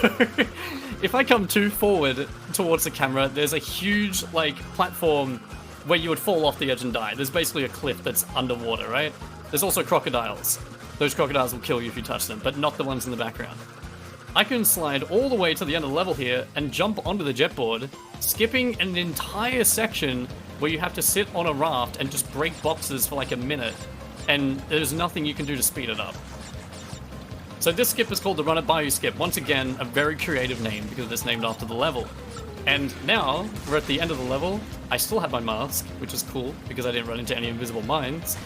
if I come too forward towards the camera, there's a huge, like, platform where you would fall off the edge and die. There's basically a cliff that's underwater, right? There's also crocodiles. Those crocodiles will kill you if you touch them, but not the ones in the background. I can slide all the way to the end of the level here and jump onto the jetboard, skipping an entire section where you have to sit on a raft and just break boxes for like a minute, and there's nothing you can do to speed it up. So this skip is called the Runabout Bayou skip. Once again, a very creative name because it's named after the level. And now, we're at the end of the level. I still have my mask, which is cool because I didn't run into any invisible mines.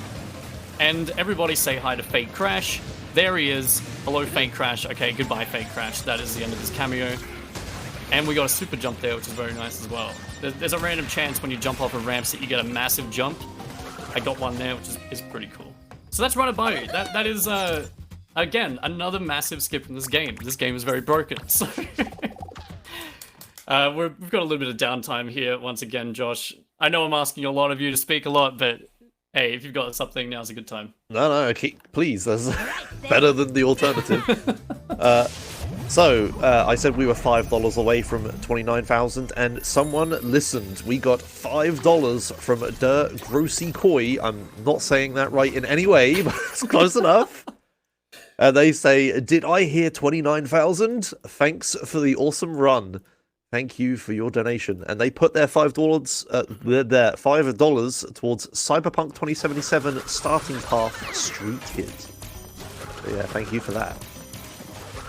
And everybody say hi to Fake Crash. There he is. Hello, Fake Crash. Okay, goodbye, Fake Crash. That is the end of his cameo. And we got a super jump there, which is very nice as well. There's a random chance when you jump off of ramps that you get a massive jump. I got one there, which is pretty cool. So that's Runabout Bayou. That is, again, another massive skip in this game. This game is very broken, so... we've got a little bit of downtime here once again, Josh. I know I'm asking a lot of you to speak a lot, but hey, if you've got something, now's a good time. No, please. That's better than the alternative. So I said we were $5 away from 29,000, and someone listened. We got $5 from Der Grossi Koi. I'm not saying that right in any way, but it's close enough. They say, "Did I hear 29,000? Thanks for the awesome run. Thank you for your donation." And they put their $5 towards Cyberpunk 2077 Starting Path Street Kid. So yeah, thank you for that.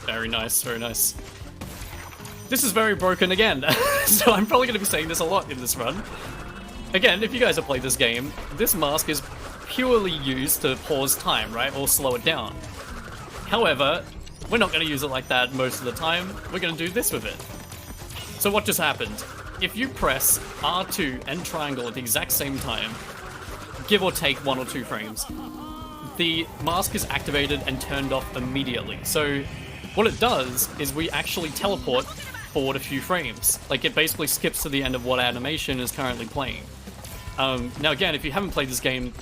Very nice, very nice. This is very broken again, so I'm probably going to be saying this a lot in this run. Again, if you guys have played this game, this mask is purely used to pause time, right, or slow it down. However, we're not going to use it like that most of the time. We're going to do this with it. So what just happened? If you press R2 and triangle at the exact same time, give or take 1 or 2 frames, the mask is activated and turned off immediately. So what it does is we actually teleport forward a few frames. Like, it basically skips to the end of what animation is currently playing. Now again, if you haven't played this game,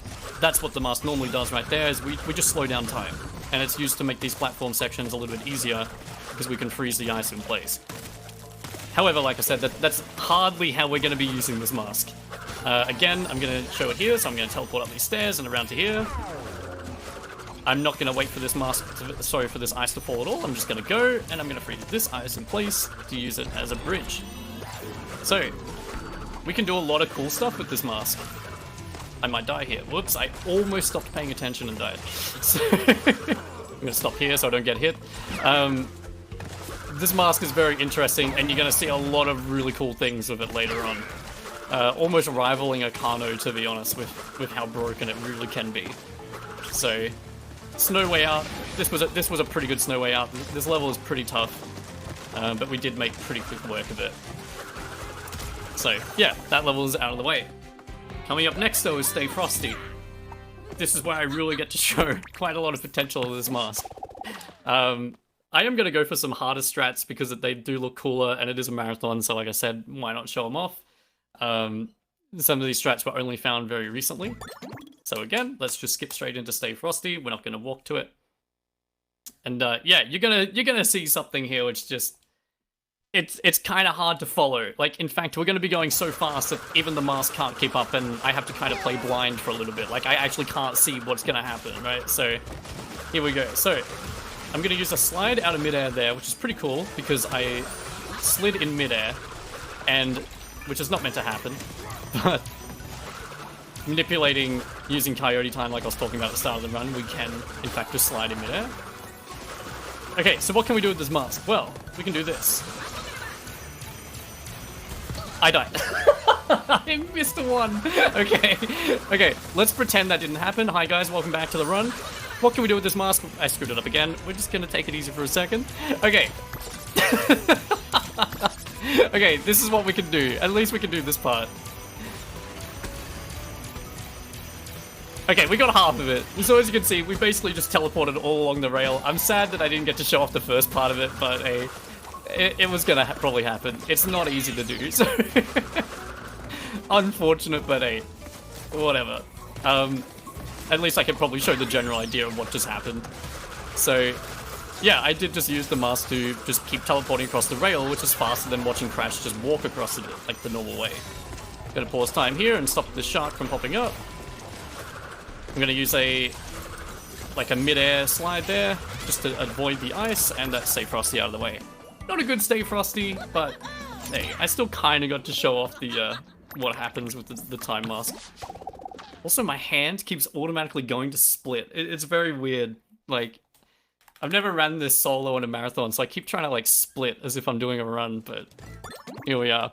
that's what the mask normally does right there, is we just slow down time. And it's used to make these platform sections a little bit easier because we can freeze the ice in place. However, like I said, that's hardly how we're going to be using this mask. Again, I'm going to show it here, so I'm going to teleport up these stairs and around to here. I'm not going to wait for this for this ice to fall at all. I'm just going to go, and I'm going to freeze this ice in place to use it as a bridge. So, we can do a lot of cool stuff with this mask. I might die here. Whoops, I almost stopped paying attention and died. So I'm going to stop here so I don't get hit. This mask is very interesting, and you're going to see a lot of really cool things with it later on. Almost rivaling a Kano, to be honest, with how broken it really can be. So, Snow Way Out. This was a pretty good Snow Way Out. This level is pretty tough, but we did make pretty quick work of it. So, yeah, that level is out of the way. Coming up next, though, is Stay Frosty. this is where I really get to show quite a lot of potential of this mask. I am going to go for some harder strats because they do look cooler and it is a marathon, so like I said, why not show them off? Some of these strats were only found very recently. So again, let's just skip straight into Stay Frosty. We're not going to walk to it. And yeah, you're gonna see something here which just... It's kind of hard to follow. Like, in fact, we're going to be going so fast that even the mask can't keep up and I have to kind of play blind for a little bit. Like, I actually can't see what's going to happen, right? So, here we go. So, I'm going to use a slide out of midair there, which is pretty cool because I slid in midair, and which is not meant to happen, but manipulating using Coyote Time like I was talking about at the start of the run, we can, in fact, just slide in midair. Okay, so what can we do with this mask? Well, we can do this. I died. I missed one. Okay, let's pretend that didn't happen. Hi guys, welcome back to the run. What can we do with this mask? I screwed it up again. We're just gonna take it easy for a second. Okay. Okay, this is what we can do. At least we can do this part. Okay, we got half of it. So as you can see, we basically just teleported all along the rail. I'm sad that I didn't get to show off the first part of it, but it was gonna probably happen. It's not easy to do, so... Unfortunate, but hey, whatever. At least I can probably show the general idea of what just happened. So, yeah, I did just use the mask to just keep teleporting across the rail, which is faster than watching Crash just walk across it like the normal way. Gonna pause time here and stop the shark from popping up. I'm gonna use a mid-air slide there, just to avoid the ice, and that's Stay Frosty out of the way. Not a good Stay Frosty, but hey, I still kind of got to show off the what happens with the time mask. Also, my hand keeps automatically going to split. It's very weird. Like, I've never ran this solo in a marathon, so I keep trying to like split as if I'm doing a run, but here we are.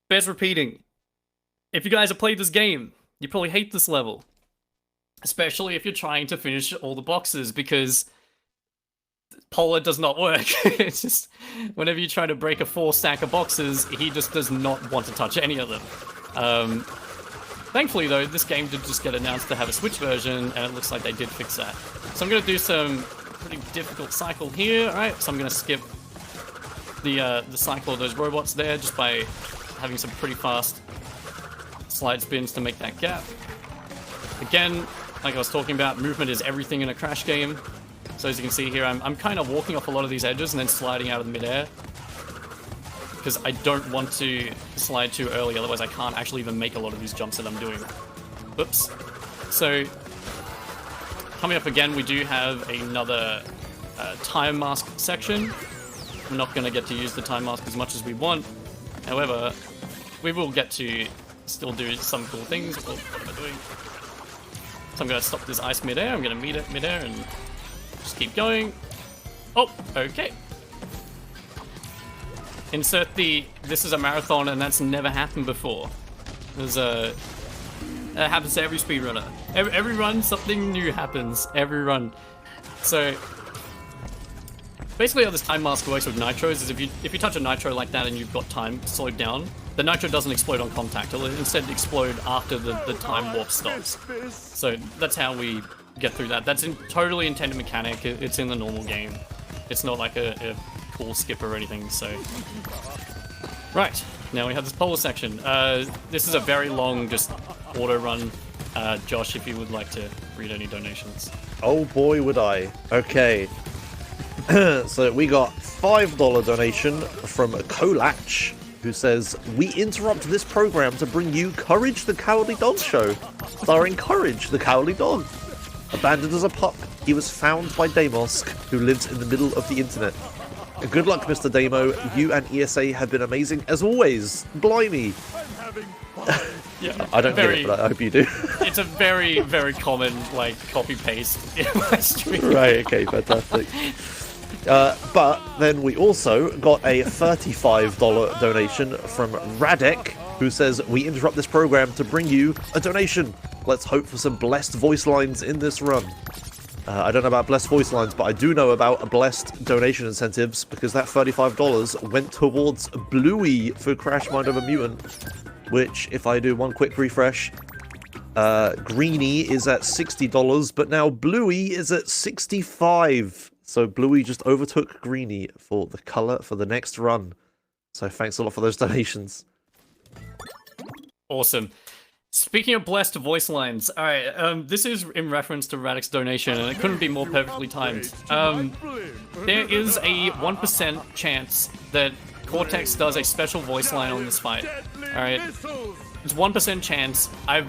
Bears repeating. If you guys have played this game, you probably hate this level. Especially if you're trying to finish all the boxes, because Polar does not work. It's just, whenever you try to break a 4 stack of boxes, he just does not want to touch any of them. Thankfully though, this game did just get announced to have a Switch version, and it looks like they did fix that. So I'm going to do some pretty difficult cycle here, alright? So I'm going to skip the cycle of those robots there, just by having some pretty fast slide spins to make that gap. Again, like I was talking about, movement is everything in a Crash game. So as you can see here, I'm kind of walking off a lot of these edges and then sliding out of the midair. Because I don't want to slide too early, otherwise I can't actually even make a lot of these jumps that I'm doing. Oops. So, coming up again, we do have another time mask section. I'm not going to get to use the time mask as much as we want. However, we will get to still do some cool things. Oh, what am I doing? So I'm going to stop this ice midair. I'm going to meet it midair and just keep going. Oh, okay. Insert the, this is a marathon and that's never happened before. There's a, that happens to every speedrunner. Every run, something new happens. Every run. So, basically how this time mask works with nitros is if you touch a nitro like that and you've got time slowed down, the nitro doesn't explode on contact. It'll instead explode after the time warp stops. So that's how we get through that. That's totally intended mechanic. It's in the normal game. It's not like a cool skip or anything, so... Right, now we have this polar section. This is a very long, just auto run. Josh, if you would like to read any donations. Oh boy, would I. Okay. So we got $5 donation from Kolach, who says, "We interrupt this program to bring you Courage the Cowardly Dog Show, starring Courage the Cowardly Dog. Abandoned as a pup, he was found by Damosk, who lives in the middle of the internet. Good luck, Mr. Damo. You and ESA have been amazing as always. Blimey." Yeah, I don't get it, but I hope you do. It's a very, very common, like, copy-paste in my stream. Right, okay, fantastic. But then we also got a $35 donation from Radek, who says, "We interrupt this program to bring you a donation. Let's hope for some blessed voice lines in this run." I don't know about blessed voice lines, but I do know about blessed donation incentives, because that $35 went towards Bluey for Crash Mind of a Mutant, which, if I do one quick refresh, Greenie is at $60, but now Bluey is at 65. So Bluey just overtook Greenie for the color for the next run. So thanks a lot for those donations. Awesome. Speaking of blessed voice lines, alright, this is in reference to Radix's donation, and it couldn't be more perfectly timed. There is a 1% chance that Cortex does a special voice line on this fight. Alright? It's 1% chance. I've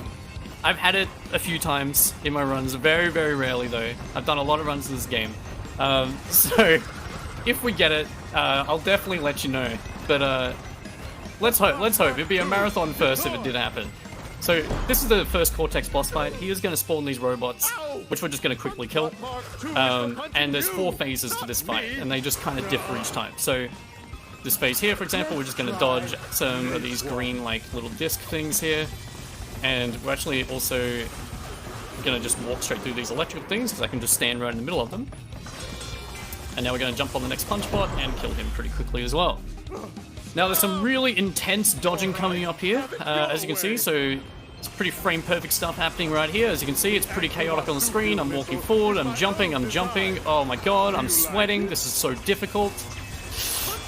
had it a few times in my runs, very, very rarely though. I've done a lot of runs in this game. So, if we get it, I'll definitely let you know. But, let's hope. It'd be a marathon first if it did happen. So, this is the first Cortex boss fight. He is going to spawn these robots, which we're just going to quickly kill. And there's 4 phases to this fight, and they just kind of differ each time. So, this phase here, for example, we're just going to dodge some of these green, like, little disc things here. And we're actually also going to just walk straight through these electrical things, because I can just stand right in the middle of them. And now we're going to jump on the next punch bot and kill him pretty quickly as well. Now there's some really intense dodging coming up here, as you can see, so it's pretty frame-perfect stuff happening right here. As you can see, it's pretty chaotic on the screen. I'm walking forward, I'm jumping. Oh my god, I'm sweating. This is so difficult.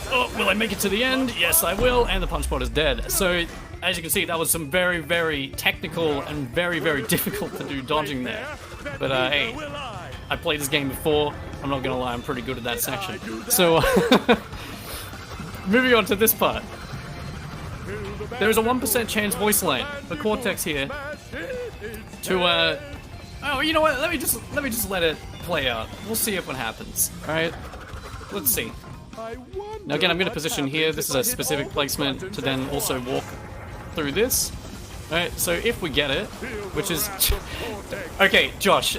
Oh, will I make it to the end? Yes, I will, and the punch bot is dead. So, as you can see, that was some very, very technical and very, very difficult to do dodging there. But, hey, I played this game before. I'm not gonna lie, I'm pretty good at that section. So, moving on to this part. There is a 1% chance voice line for Cortex here to, oh, you know what? Let me just let it play out. We'll see if what happens. All right, let's see. Now again, I'm going to position here. This is a specific placement to then also walk through this. All right, so if we get it, which is okay, Josh,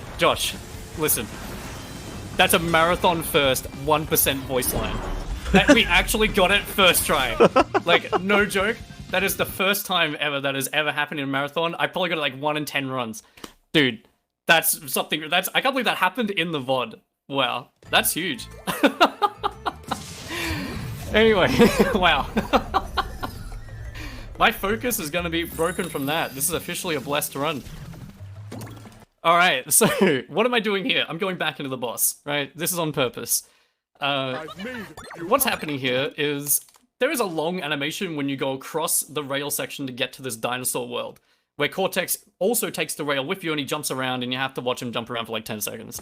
listen. That's a marathon first 1% voice line. That we actually got it first try. Like, no joke. That is the first time ever that has ever happened in a marathon. I probably got it like 1 in 10 runs. Dude, that's something, I can't believe that happened in the VOD. Wow, that's huge. Anyway, wow. My focus is gonna be broken from that. This is officially a blessed run. Alright, so what am I doing here? I'm going back into the boss, right? This is on purpose. What's happening here is there is a long animation when you go across the rail section to get to this dinosaur world, where Cortex also takes the rail with you and he jumps around and you have to watch him jump around for like 10 seconds.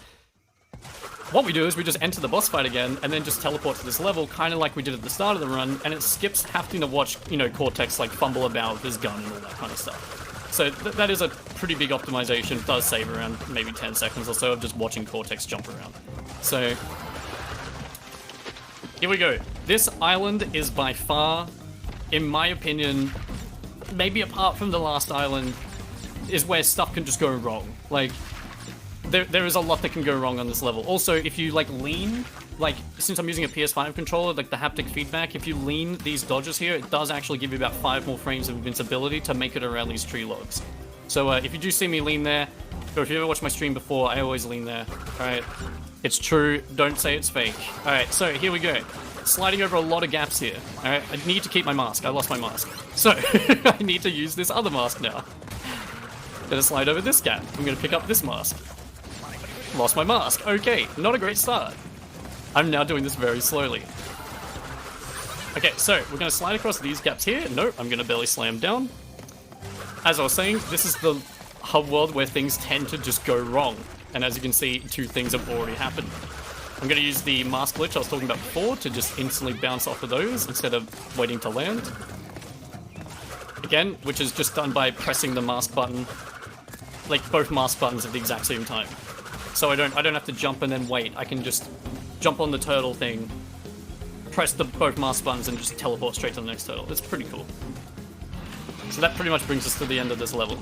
What we do is we just enter the boss fight again and then just teleport to this level, kind of like we did at the start of the run, and it skips having to watch, you know, Cortex like fumble about with his gun and all that kind of stuff. So that is a pretty big optimization. It does save around maybe 10 seconds or so of just watching Cortex jump around. So here we go. This island is by far, in my opinion, maybe apart from the last island, is where stuff can just go wrong. Like, there is a lot that can go wrong on this level. Also, if you, like, lean, like, since I'm using a PS5 controller, like, the haptic feedback, if you lean these dodges here, it does actually give you about 5 more frames of invincibility to make it around these tree logs. So, if you do see me lean there, or if you ever watched my stream before, I always lean there. Alright? It's true, don't say it's fake. Alright, so here we go. Sliding over a lot of gaps here. Alright, I need to keep my mask. I lost my mask. So, I need to use this other mask now. Gonna slide over this gap. I'm gonna pick up this mask. Lost my mask. Okay, not a great start. I'm now doing this very slowly. Okay, so we're gonna slide across these gaps here. Nope, I'm gonna belly slam down. As I was saying, this is the hub world where things tend to just go wrong. And as you can see, 2 things have already happened. I'm going to use the mask glitch I was talking about before to just instantly bounce off of those instead of waiting to land. Again, which is just done by pressing the mask button, like both mask buttons at the exact same time. So I don't have to jump and then wait. I can just jump on the turtle thing, press both mask buttons and just teleport straight to the next turtle. It's pretty cool. So that pretty much brings us to the end of this level.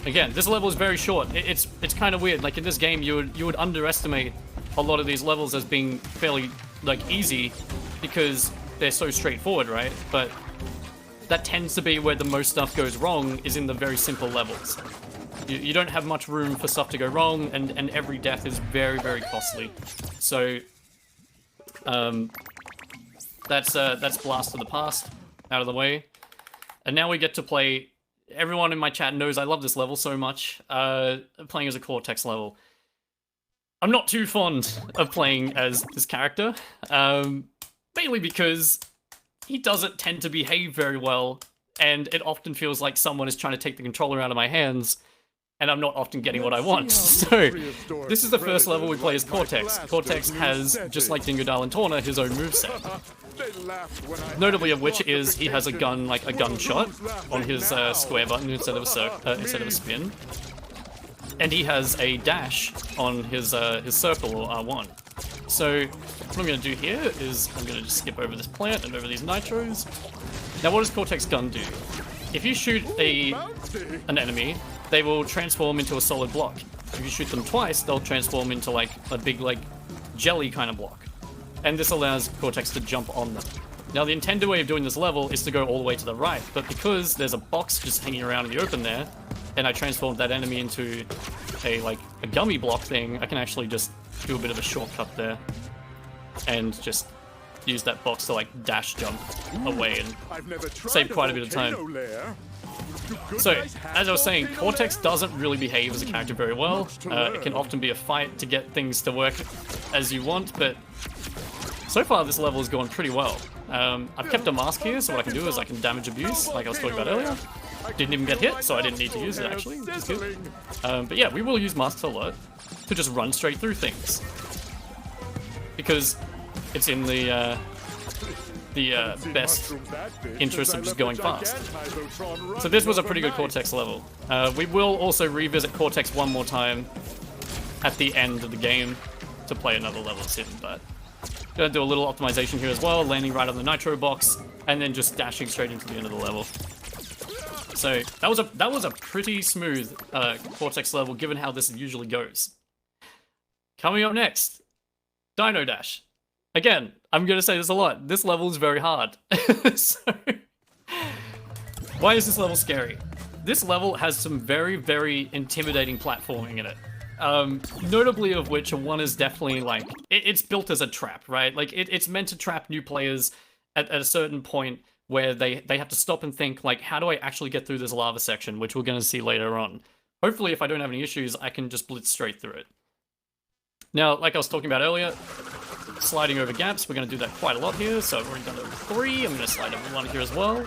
Again, this level is very short. It's kind of weird. Like in this game, you would underestimate a lot of these levels as being fairly like easy because they're so straightforward, right? But that tends to be where the most stuff goes wrong, is in the very simple levels. You don't have much room for stuff to go wrong, and every death is very, very costly. So that's Blast of the Past out of the way, and now we get to play everyone in my chat knows I love this level so much, playing as a Cortex level. I'm not too fond of playing as this character, mainly because he doesn't tend to behave very well, and it often feels like someone is trying to take the controller out of my hands, and I'm not often getting what I want. So, this is the first level we play as Cortex. Cortex has, just like Dingo Dal and Torna, his own moveset. Notably of which is he has a gun, like a gunshot, on his square button instead of a spin. And he has a dash on his circle, or R1. So, what I'm going to do here is I'm going to just skip over this plant and over these nitros. Now what does Cortex Gun do? If you shoot an enemy, they will transform into a solid block. If you shoot them twice, they'll transform into like a big like jelly kind of block. And this allows Cortex to jump on them. Now the intended way of doing this level is to go all the way to the right, but because there's a box just hanging around in the open there, and I transformed that enemy into a gummy block thing, I can actually just do a bit of a shortcut there and just use that box to like dash jump away and save quite a bit of time. So, as I was saying, Cortex doesn't really behave as a character very well. It can often be a fight to get things to work as you want, but so far this level has gone pretty well. I've kept a mask here, so what I can do is I can damage abuse, like I was talking about earlier. Didn't even get hit, so I didn't need to use it actually, which is good. But yeah, we will use masks a lot to just run straight through things. Because it's in the best interest of just going fast. So this was a pretty good Cortex level. We will also revisit Cortex one more time at the end of the game to play another level soon, but gonna do a little optimization here as well, landing right on the Nitro box, and then just dashing straight into the end of the level. So that was a pretty smooth Cortex level, given how this usually goes. Coming up next, Dino Dash. Again, I'm gonna say this a lot. This level is very hard. So, why is this level scary? This level has some very, very intimidating platforming in it. Notably of which one is definitely like, it's built as a trap, right? Like it's meant to trap new players at a certain point where they have to stop and think like, how do I actually get through this lava section, which we're gonna see later on. Hopefully if I don't have any issues, I can just blitz straight through it. Now, like I was talking about earlier, sliding over gaps, we're gonna do that quite a lot here, so I've already done over 3, I'm gonna slide over 1 here as well.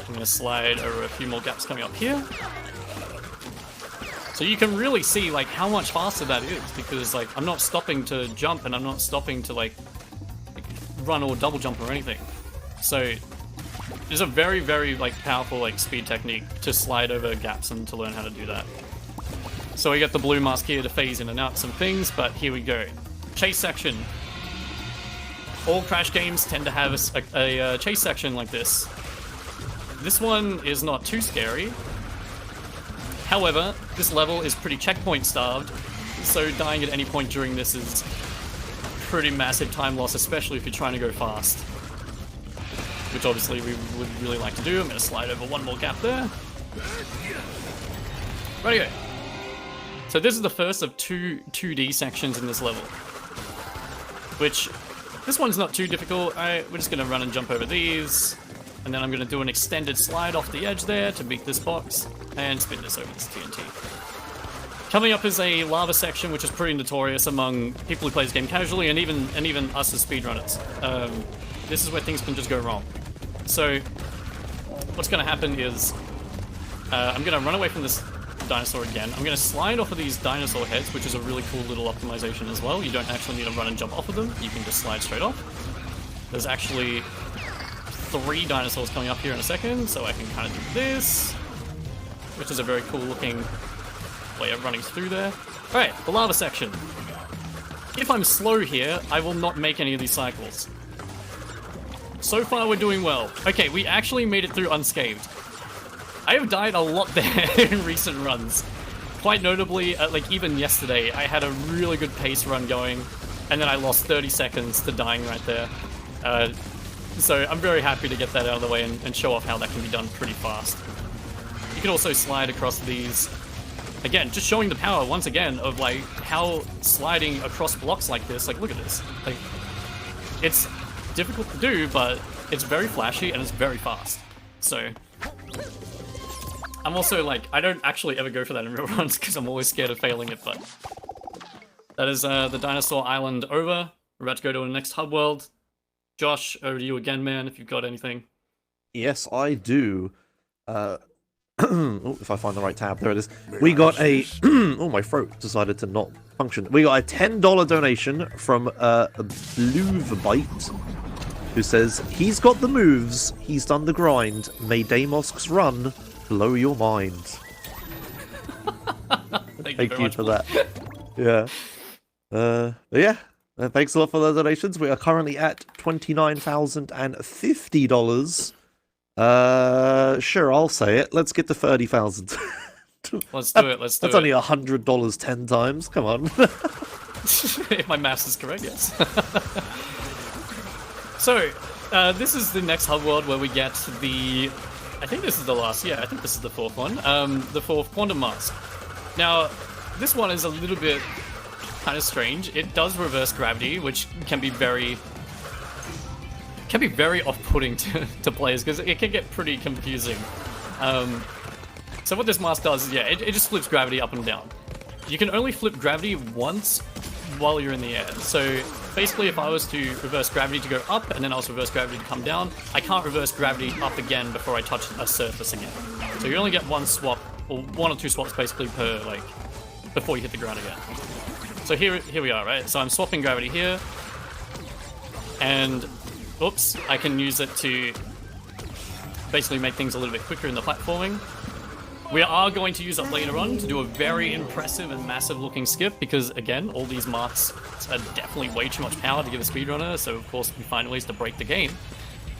I'm gonna slide over a few more gaps coming up here. So you can really see like how much faster that is, because like I'm not stopping to jump and I'm not stopping to like run or double jump or anything. So it's a very, very like powerful like speed technique to slide over gaps and to learn how to do that. So we got the blue mask here to phase in and out some things, but here we go. Chase section. All Crash games tend to have a chase section like this. This one is not too scary. However, this level is pretty checkpoint starved, so dying at any point during this is pretty massive time loss, especially if you're trying to go fast. Which obviously we would really like to do. I'm going to slide over 1 more gap there. Rightio. So this is the first of 2 2D sections in this level. Which, this one's not too difficult. We're just going to run and jump over these. And then I'm going to do an extended slide off the edge there to beat this box. And spin this over this TNT. Coming up is a lava section, which is pretty notorious among people who play this game casually, and even us as speedrunners. This is where things can just go wrong. So, what's going to happen is, I'm going to run away from this dinosaur again. I'm going to slide off of these dinosaur heads, which is a really cool little optimization as well. You don't actually need to run and jump off of them. You can just slide straight off. There's actually 3 dinosaurs coming up here in a second, so I can kind of do this, which is a very cool looking way of running through there. Alright, the lava section. If I'm slow here, I will not make any of these cycles. So far we're doing well. Okay, we actually made it through unscathed. I have died a lot there in recent runs. Quite notably, like even yesterday, I had a really good pace run going, and then I lost 30 seconds to dying right there. So I'm very happy to get that out of the way and show off how that can be done pretty fast. You can also slide across these. Again, just showing the power, once again, of like how sliding across blocks like this, like look at this. Like, it's difficult to do, but it's very flashy and it's very fast. So, I'm also like, I don't actually ever go for that in real runs because I'm always scared of failing it, but that is the Dinosaur Island over. We're about to go to the next hub world. Josh, over to you again, man, if you've got anything. Yes, I do. Oh, if I find the right tab, there it is. We got a... oh, my throat decided to not function. We got a $10 donation from Bluebite, who says, he's got the moves, he's done the grind, may Damosk's run blow your mind. Thank you for that. Yeah. Yeah. Thanks a lot for the donations. We are currently at $29,050. Sure, I'll say it. Let's get to 30,000. Let's do it. That's only $100 10 times. Come on. If my maths is correct, yes. So, this is the next hub world where we get the... I think this is the last. Yeah, I think this is the fourth one. The fourth Quantum Mask. Now, this one is a little bit kind of strange. It does reverse gravity, which can be very off-putting to players because it can get pretty confusing. So what this mask does is, yeah, it just flips gravity up and down. You can only flip gravity once while you're in the air. So basically, if I was to reverse gravity to go up and then also reverse gravity to come down, I can't reverse gravity up again before I touch a surface again. So you only get one swap, or one or two swaps basically per, like, before you hit the ground again. So here we are, right? So I'm swapping gravity here, and oops, I can use it to basically make things a little bit quicker in the platforming. We are going to use it later on to do a very impressive and massive looking skip because, again, all these masks are definitely way too much power to give a speedrunner, so of course we find ways to break the game.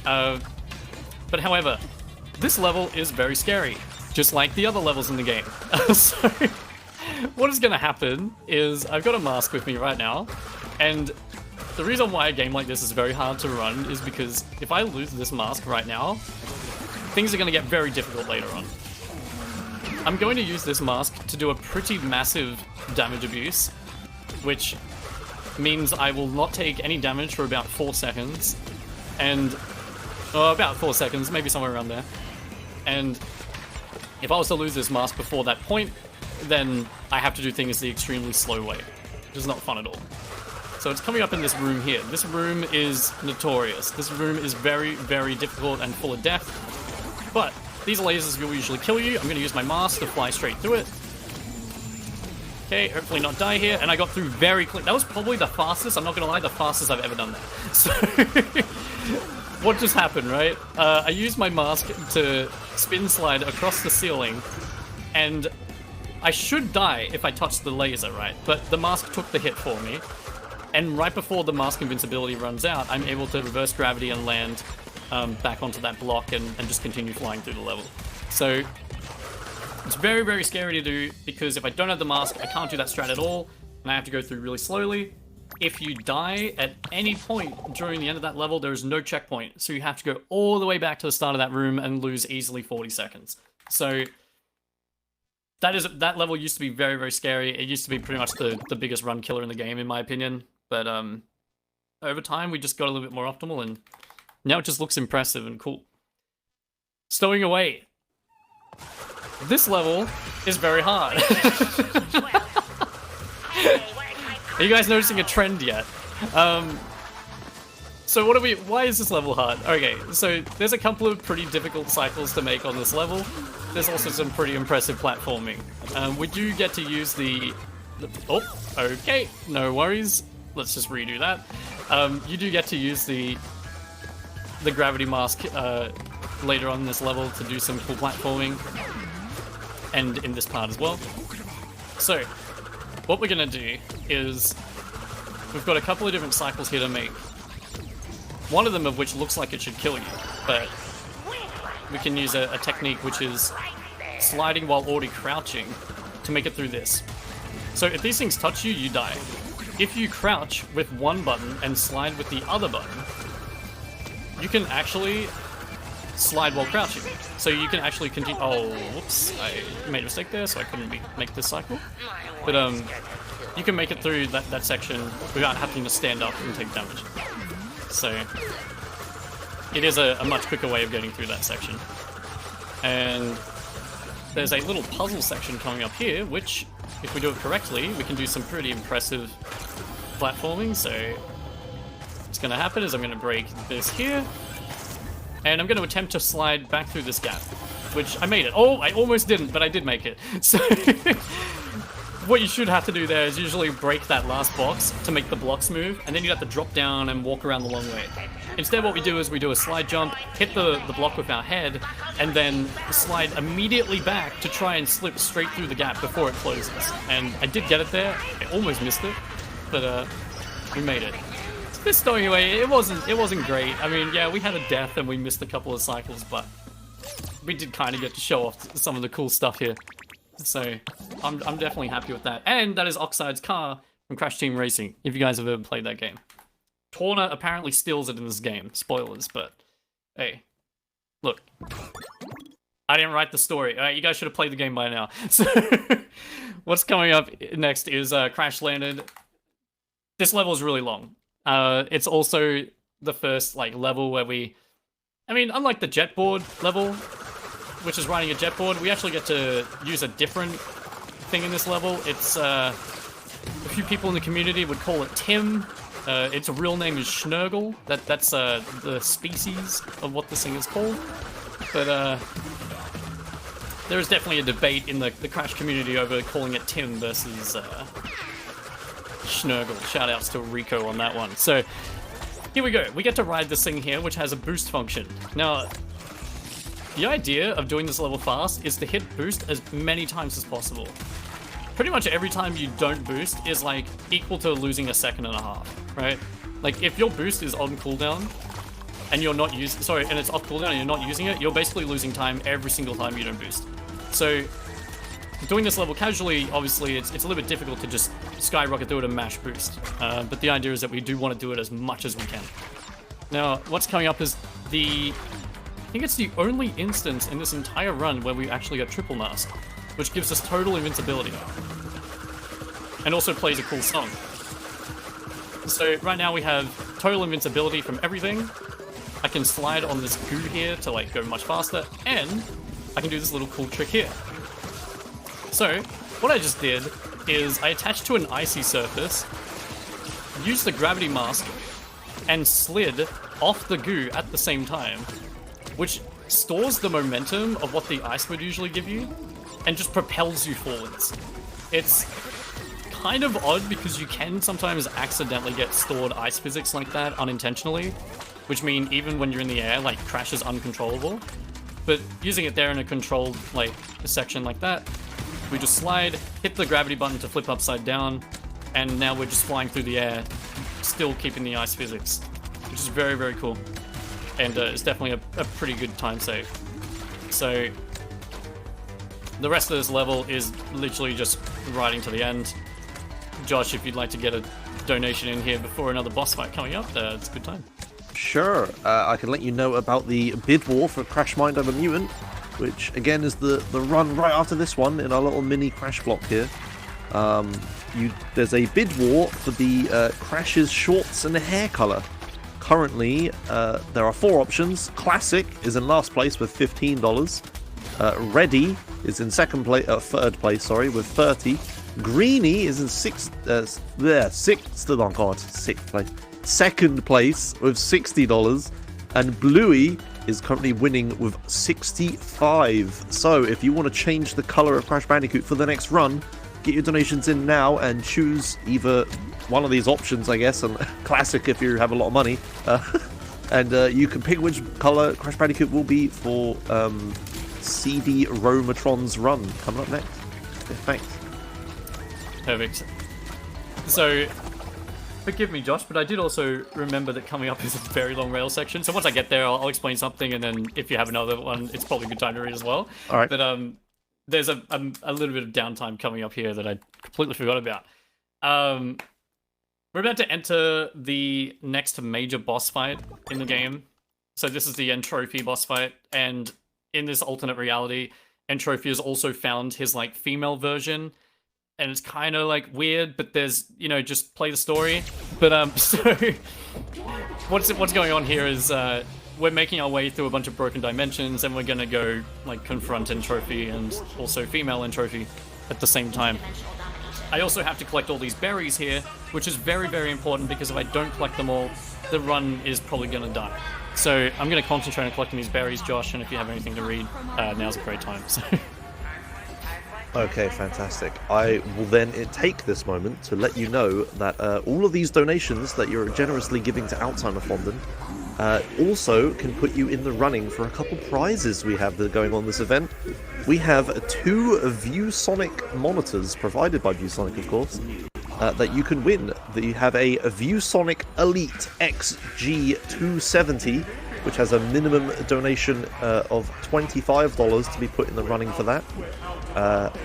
But however, this level is very scary, just like the other levels in the game. So what is going to happen is I've got a mask with me right now, and the reason why a game like this is very hard to run is because if I lose this mask right now, things are going to get very difficult later on. I'm going to use this mask to do a pretty massive damage abuse, which means I will not take any damage for about 4 seconds, and about 4 seconds, maybe somewhere around there. And if I was to lose this mask before that point, then I have to do things the extremely slow way, which is not fun at all. So it's coming up in this room here. This room is notorious. This room is very, very difficult and full of death, but these lasers will usually kill you. I'm going to use my mask to fly straight through it. Okay, hopefully not die here. And I got through very quick. That was probably the fastest, I'm not going to lie, the fastest I've ever done that. So, what just happened, right? I used my mask to spin slide across the ceiling, and I should die if I touched the laser, right? But the mask took the hit for me. And right before the mask invincibility runs out, I'm able to reverse gravity and land back onto that block and just continue flying through the level. So it's very, very scary to do because if I don't have the mask, I can't do that strat at all, and I have to go through really slowly. If you die at any point during the end of that level, there is no checkpoint, so you have to go all the way back to the start of that room and lose easily 40 seconds. So that level used to be very, very scary. It used to be pretty much the biggest run killer in the game, in my opinion. But over time, we just got a little bit more optimal, and now it just looks impressive and cool. Stowing away. This level is very hard. Are you guys noticing a trend yet? So why is this level hard? Okay, so there's a couple of pretty difficult cycles to make on this level. There's also some pretty impressive platforming. We do get to use oh, okay, no worries. Let's just redo that. You do get to use the gravity mask later on in this level to do some cool platforming, and in this part as well. So, what we're gonna do is we've got a couple of different cycles here to make. One of them of which looks like it should kill you, but we can use a technique which is sliding while already crouching to make it through this. So if these things touch you, you die. If you crouch with one button and slide with the other button, you can actually slide while crouching. So you can actually continue. Oh, whoops! I made a mistake there, so I couldn't make this cycle. But you can make it through that section without having to stand up and take damage. So it is a much quicker way of getting through that section. And there's a little puzzle section coming up here, which, if we do it correctly, we can do some pretty impressive platforming. So what's going to happen is I'm going to break this here, and I'm going to attempt to slide back through this gap, which I made it. Oh, I almost didn't, but I did make it. So what you should have to do there is usually break that last box to make the blocks move, and then you have to drop down and walk around the long way. Instead, what we do is we do a slide jump, hit the block with our head, and then slide immediately back to try and slip straight through the gap before it closes. And I did get it there. I almost missed it, but we made it. This story, anyway, it wasn't great. I mean, yeah, we had a death and we missed a couple of cycles, but we did kind of get to show off some of the cool stuff here. So I'm definitely happy with that. And that is Oxide's car from Crash Team Racing, if you guys have ever played that game. Torna apparently steals it in this game. Spoilers, but hey, look. I didn't write the story. You guys should have played the game by now. So what's coming up next is Crash Landed. This level is really long. It's also the first level where unlike the jetboard level, which is riding a jetboard, we actually get to use a different thing in this level. It's a few people in the community would call it Tim. Its real name is Schnurgle. That's the species of what this thing is called. But there is definitely a debate in the Crash community over calling it Tim versus Schnurgle. Shoutouts to Rico on that one. So here we go. We get to ride this thing here, which has a boost function. Now, the idea of doing this level fast is to hit boost as many times as possible. Pretty much every time you don't boost is equal to losing 1.5 seconds, right? If your boost is on cooldown and you're not using, and it's off cooldown and you're not using it, you're basically losing time every single time you don't boost. So doing this level casually, obviously, it's a little bit difficult to just skyrocket through it and mash boost. But the idea is that we do want to do it as much as we can. Now, what's coming up is I think it's the only instance in this entire run where we actually get triple mask, which gives us total invincibility. And also plays a cool song. So right now we have total invincibility from everything. I can slide on this goo here to go much faster, and I can do this little cool trick here. So what I just did is I attached to an icy surface, used the gravity mask, and slid off the goo at the same time, which stores the momentum of what the ice would usually give you, and just propels you forwards. It's kind of odd because you can sometimes accidentally get stored ice physics like that unintentionally, which mean even when you're in the air, Crash is uncontrollable. But using it there in a controlled, a section like that, we just slide, hit the gravity button to flip upside down, and now we're just flying through the air, still keeping the ice physics, which is very, very cool. And it's definitely a pretty good time save. So the rest of this level is literally just riding to the end. Josh, if you'd like to get a donation in here before another boss fight coming up, it's a good time. Sure. I can let you know about the bid war for Crash Mind Over Mutant, which again is the run right after this one in our little mini Crash block here. There's a bid war for the Crash's shorts and hair color. Currently, there are 4 options. Classic is in last place with $15. Ready is in third place, sorry, with 30. Greeny is in sixth place, second place with $60, and Bluey is currently winning with 65. So if you want to change the color of Crash Bandicoot for the next run, get your donations in now and choose either one of these options, I guess, and classic if you have a lot of money, and you can pick which color Crash Bandicoot will be for CD Romatron's run coming up next. Okay, thanks. Perfect. So, forgive me, Josh, but I did also remember that coming up is a very long rail section. So once I get there, I'll explain something, and then if you have another one, it's probably a good time to read as well. All right. But there's a little bit of downtime coming up here that I completely forgot about. We're about to enter the next major boss fight in the game. So this is the Entropy boss fight, and in this alternate reality, Entropy has also found his female version. And it's kind of weird, but there's, just play the story. But so what's going on here is we're making our way through a bunch of broken dimensions, and we're gonna go like confront Entropy and also female Entropy at the same time. I also have to collect all these berries here, which is very, very important because if I don't collect them all, the run is probably gonna die. So I'm gonna concentrate on collecting these berries, Josh, and if you have anything to read, now's a great time. So. Okay, fantastic. I will then take this moment to let you know that all of these donations that you're generously giving to Alzheimer Fonden also can put you in the running for a couple prizes we have that are going on this event. We have 2 ViewSonic monitors, provided by ViewSonic, of course, that you can win. You have a ViewSonic Elite XG270, which has a minimum donation of $25 to be put in the running for that.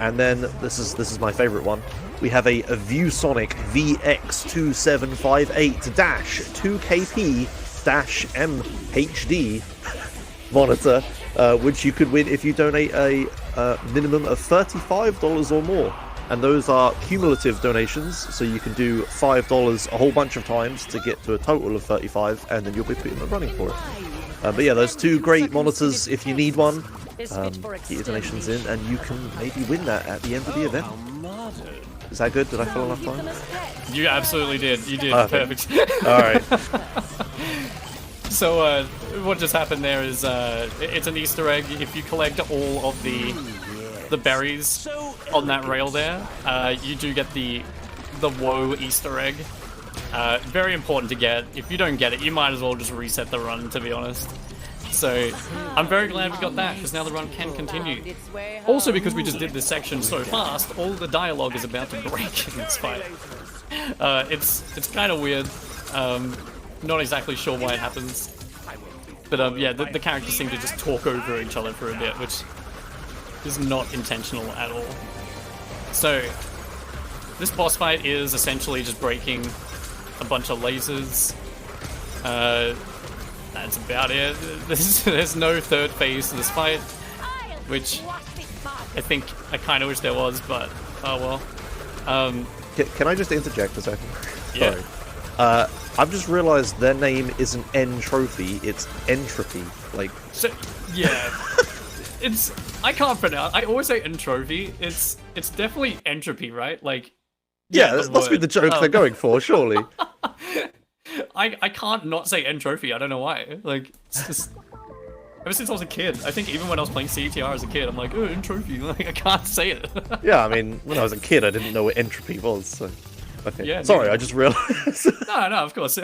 And then this is my favorite one. We have a ViewSonic VX2758-2KP-MHD monitor, which you could win if you donate a minimum of $35 or more. And those are cumulative donations, so you can do $5 a whole bunch of times to get to a total of $35, and then you'll be put in the running for it. But yeah, those 2 great monitors. If you need one, get your donations in, and you can maybe win that at the end of the event. Is that good? Did I fill enough time? You absolutely did. You did. Perfect. Alright. So what just happened there is it's an Easter egg. If you collect all of the berries on that rail there, you do get the Woe Easter egg. Very important to get. If you don't get it, you might as well just reset the run, to be honest. So I'm very glad we got that, because now the run can continue. Also, because we just did this section so fast, all the dialogue is about to break in this fight. It's kind of weird. Not exactly sure why it happens. But yeah, the characters seem to just talk over each other for a bit, which is not intentional at all. So this boss fight is essentially just breaking a bunch of lasers. That's about it. There's no third phase to this fight, which I think I kind of wish there was, but oh well. Can I just interject a second? Yeah. Sorry. I've just realised their name isn't Entropy, it's Entropy. Like. So, yeah. I can't pronounce. I always say Entropy. It's definitely Entropy, right? Like. Yeah, that must be the joke they're going for, surely. I can't not say Entropy. I don't know why. Like, it's just, ever since I was a kid, I think even when I was playing CTR as a kid, I'm like, oh, Entropy. Like, I can't say it. Yeah, I mean, when I was a kid, I didn't know what Entropy was. So, okay. Yeah, sorry, I just realised. No, of course.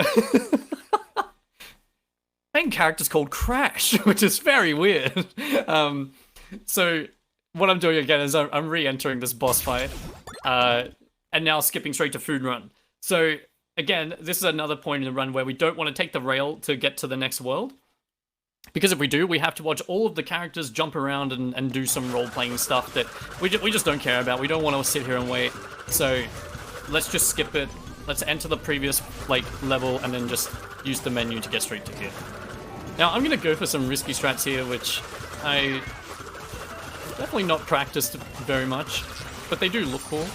Main character's called Crash, which is very weird. So what I'm doing again is I'm re-entering this boss fight, and now skipping straight to food run. So again, this is another point in the run where we don't want to take the rail to get to the next world. Because if we do, we have to watch all of the characters jump around and do some role-playing stuff that we just don't care about. We don't want to sit here and wait. So let's just skip it. Let's enter the previous level and then just use the menu to get straight to here. Now I'm going to go for some risky strats here, which I definitely not practiced very much, but they do look cool.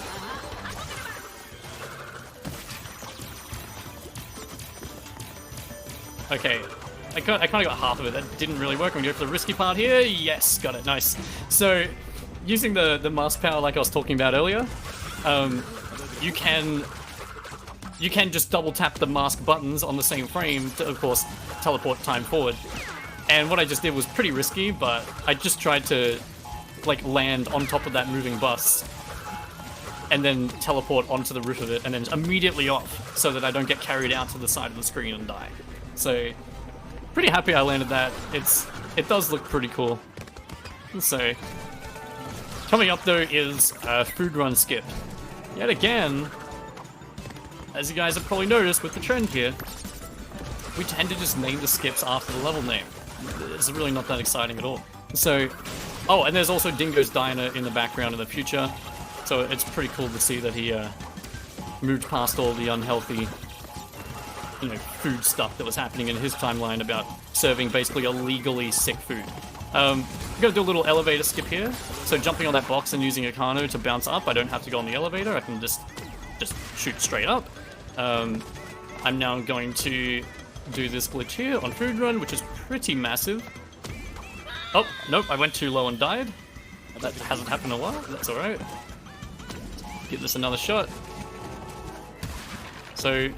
Okay, I kind of got half of it. That didn't really work. I'm gonna go for the risky part here. Yes, got it. Nice. So, using the mask power like I was talking about earlier, you can just double tap the mask buttons on the same frame to, of course, teleport time forward. And what I just did was pretty risky, but I just tried to land on top of that moving bus and then teleport onto the roof of it and then immediately off so that I don't get carried out to the side of the screen and die. So, pretty happy I landed that. It does look pretty cool. So, coming up though is a food run skip. Yet again, as you guys have probably noticed with the trend here, we tend to just name the skips after the level name. It's really not that exciting at all. So, oh, and there's also Dingo's Diner in the background in the future. So it's pretty cool to see that he moved past all the unhealthy, food stuff that was happening in his timeline about serving basically illegally sick food. I'm gonna do a little elevator skip here. So jumping on that box and using a Kano to bounce up, I don't have to go on the elevator. I can just shoot straight up. I'm now going to do this glitch here on Food Run, which is pretty massive. Oh, nope, I went too low and died. That hasn't happened in a while, that's alright. Give this another shot. So,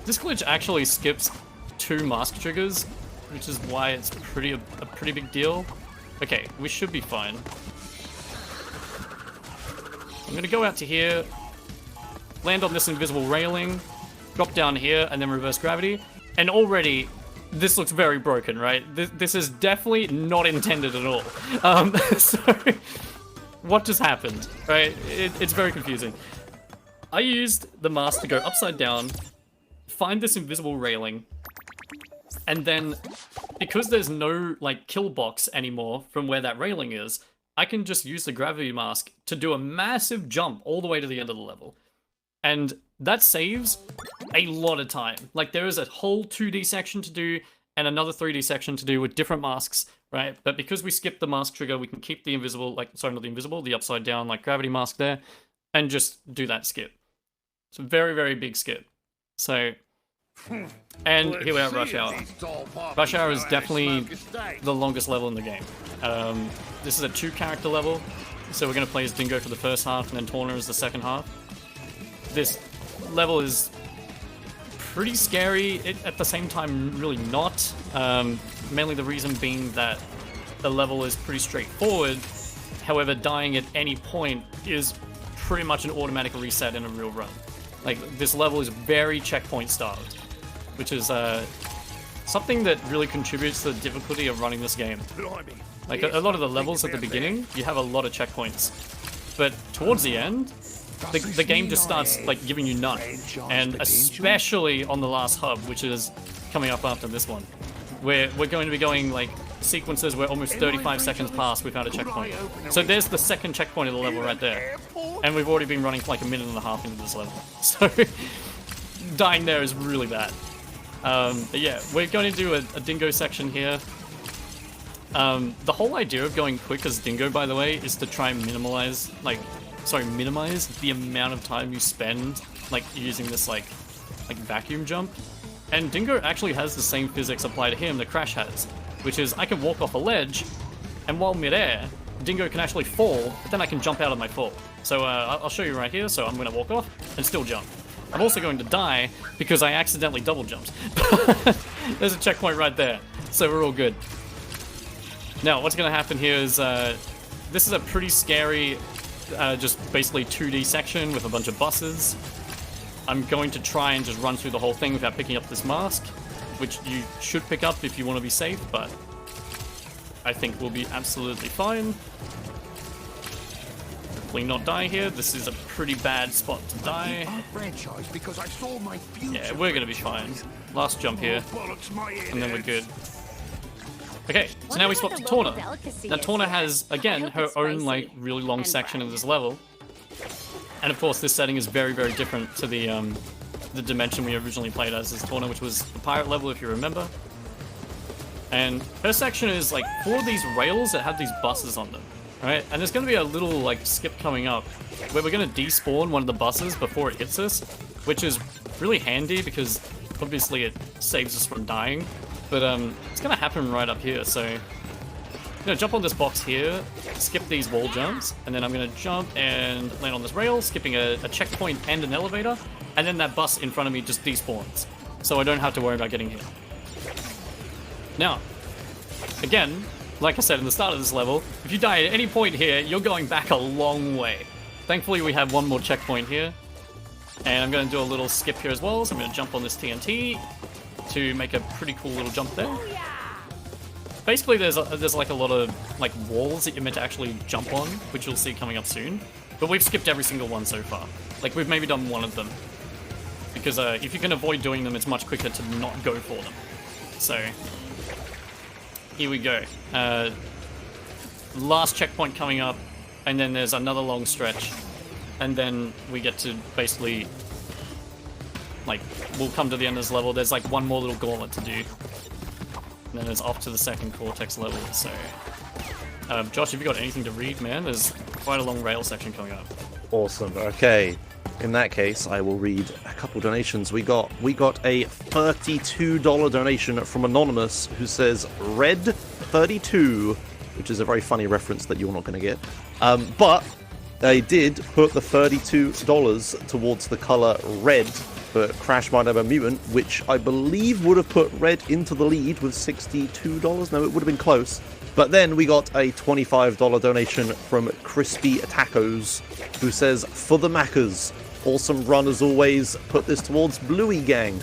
this glitch actually skips 2 mask triggers, which is why it's a pretty big deal. Okay, we should be fine. I'm gonna go out to here, land on this invisible railing, drop down here, and then reverse gravity. And already, this looks very broken, right? This is definitely not intended at all. So, what just happened, right? It's very confusing. I used the mask to go upside down, find this invisible railing, and then, because there's no, like, kill box anymore from where that railing is, I can just use the gravity mask to do a massive jump all the way to the end of the level. And that saves a lot of time. Like, there is a whole 2D section to do, and another 3D section to do with different masks, right? But because we skipped the mask trigger, we can keep the invisible, like, sorry, not the invisible, the upside down, like, gravity mask there, and just do that skip. It's a very, very big skip. So, and here we are at Rush Hour. Rush Hour is definitely the longest level in the game. This is a 2-character level, so we're going to play as Dingo for the first half, and then Torna as the second half. This level is pretty scary, at the same time really not. Mainly the reason being that the level is pretty straightforward. However, dying at any point is pretty much an automatic reset in a real run. Like, this level is very checkpoint starved, which is something that really contributes to the difficulty of running this game. Like, a lot of the levels at the beginning, you have a lot of checkpoints, but towards the end, the game just starts, like, giving you none. And especially on the last hub, which is coming up after this one, where we're going to be going, like, sequences where almost 35 seconds pass without a checkpoint. So there's the second checkpoint of the level right there. And we've already been running for like a minute and a half into this level. So dying there is really bad. But yeah, we're going to do a Dingo section here. The whole idea of going quick as Dingo, by the way, is to try and minimize the amount of time you spend, like, using this, like vacuum jump. And Dingo actually has the same physics applied to him that Crash has, which is I can walk off a ledge, and while midair, Dingo can actually fall, but then I can jump out of my fall. So I'll show you right here. So I'm going to walk off and still jump. I'm also going to die because I accidentally double jumped. There's a checkpoint right there, so we're all good. Now, what's going to happen here is this is a pretty scary, just basically 2D section with a bunch of buses. I'm going to try and just run through the whole thing without picking up this mask, which you should pick up if you want to be safe, but I think we'll be absolutely fine. Hopefully not die here. This is a pretty bad spot to die. Yeah, we're going to be fine. Last jump here, and then we're good. Okay, so now we swap to Torna. Now Torna has, again, her own, like, really long section of this level. And of course, this setting is very, very different to the dimension we originally played as Torna, which was the pirate level, if you remember. And her section is, like, 4 of these rails that have these buses on them, right? And there's going to be a little, like, skip coming up where we're going to despawn one of the buses before it hits us, which is really handy because obviously it saves us from dying. But it's going to happen right up here, so I'm going to jump on this box here, skip these wall jumps, and then I'm going to jump and land on this rail, skipping a checkpoint and an elevator, and then that bus in front of me just despawns, so I don't have to worry about getting hit. Now, again, like I said in the start of this level, if you die at any point here, you're going back a long way. Thankfully, we have one more checkpoint here, and I'm going to do a little skip here as well, so I'm going to jump on this TNT to make a pretty cool little jump there. Basically, there's like a lot of, like, walls that you're meant to actually jump on, which you'll see coming up soon. But we've skipped every single one so far. Like, we've maybe done one of them. Because if you can avoid doing them, it's much quicker to not go for them. So, here we go. Last checkpoint coming up, and then there's another long stretch. And then we get to basically, like, we'll come to the end of this level. There's, like, one more little gauntlet to do. And then it's off to the second Cortex level, so... Josh, have you got anything to read, man? There's quite a long rail section coming up. Awesome, okay. In that case, I will read a couple donations. We got a $32 donation from Anonymous who says Red 32, which is a very funny reference that you're not going to get. But they did put the $32 towards the color red for Crash Might Have a Mutant, which I believe would have put red into the lead with $62. No, it would have been close. But then we got a $25 donation from Crispy Tacos, who says, for the Maccas, awesome run as always, put this towards Bluey Gang,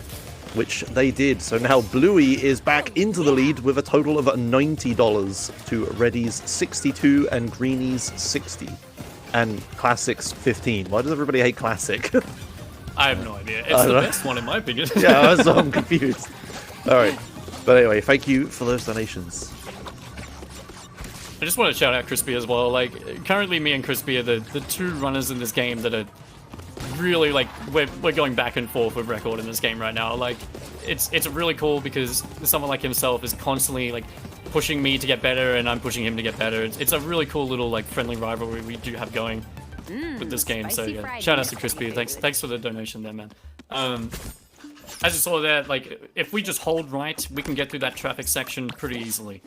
which they did. So now Bluey is back into the lead with a total of $90 to Reddy's 62 and Greeny's 60. And Classic's 15. Why does everybody hate Classic? I have no idea. It's the best one in my opinion. Yeah, I'm confused. Alright. But anyway, thank you for those donations. I just want to shout out Crispy as well. Like, currently me and Crispy are the two runners in this game that are really, like, we're going back and forth with record in this game right now. Like, it's really cool because someone like himself is constantly, like, pushing me to get better and I'm pushing him to get better. It's a really cool little, like, friendly rivalry we do have going with this game. So yeah, shout out to Crispy. Thanks for the donation there, man. As you saw there, like, if we just hold right, we can get through that traffic section pretty easily.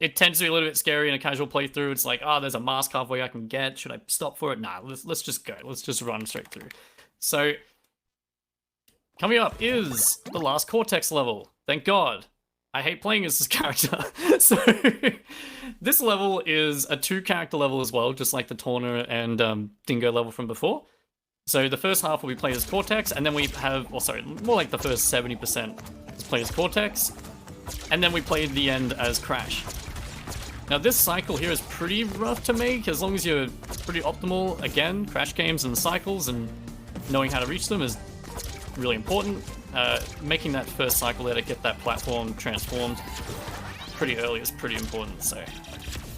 It tends to be a little bit scary in a casual playthrough. It's like, oh, there's a mask halfway I can get. Should I stop for it? Nah, let's just go. Let's just run straight through. So, coming up is the last Cortex level. Thank God. I hate playing as this character. So, this level is a 2-character level as well, just like the Tawner and Dingo level from before. So, the first half will be played as Cortex, and then we have, or sorry, more like the first 70% is played as Cortex, and then we play the end as Crash. Now this cycle here is pretty rough to make, as long as you're pretty optimal. Again, Crash games and cycles and knowing how to reach them is really important. Making that first cycle there to get that platform transformed pretty early is pretty important, so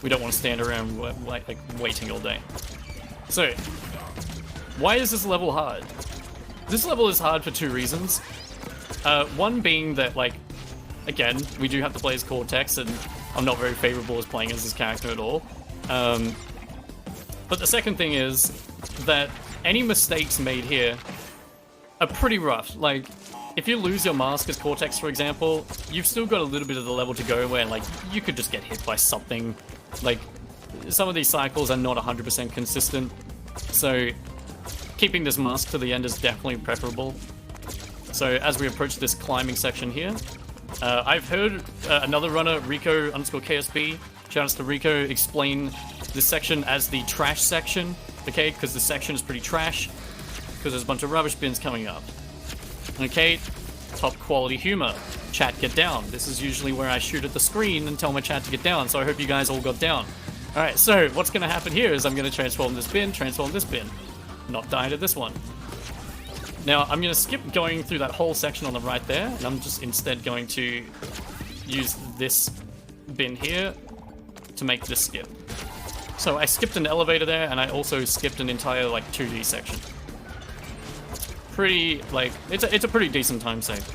we don't want to stand around like waiting all day. So, why is this level hard? This level is hard for 2 reasons. One being that, like, again, we do have to play as Cortex, and I'm not very favorable as playing as this character at all. But the second thing is that any mistakes made here are pretty rough. Like, if you lose your mask as Cortex, for example, you've still got a little bit of the level to go where, like, you could just get hit by something. Like, some of these cycles are not 100% consistent, so keeping this mask to the end is definitely preferable. So as we approach this climbing section here, I've heard another runner, Rico_KSB, shoutouts to Rico, explain this section as the trash section, okay? Because the section is pretty trash, because there's a bunch of rubbish bins coming up. Okay, top quality humor. Chat, get down. This is usually where I shoot at the screen and tell my chat to get down, so I hope you guys all got down. Alright, so what's going to happen here is I'm going to transform this bin, not die to this one. Now, I'm going to skip going through that whole section on the right there, and I'm just instead going to use this bin here to make this skip. So I skipped an elevator there, and I also skipped an entire, like, 2D section. Pretty, like, it's a pretty decent time save.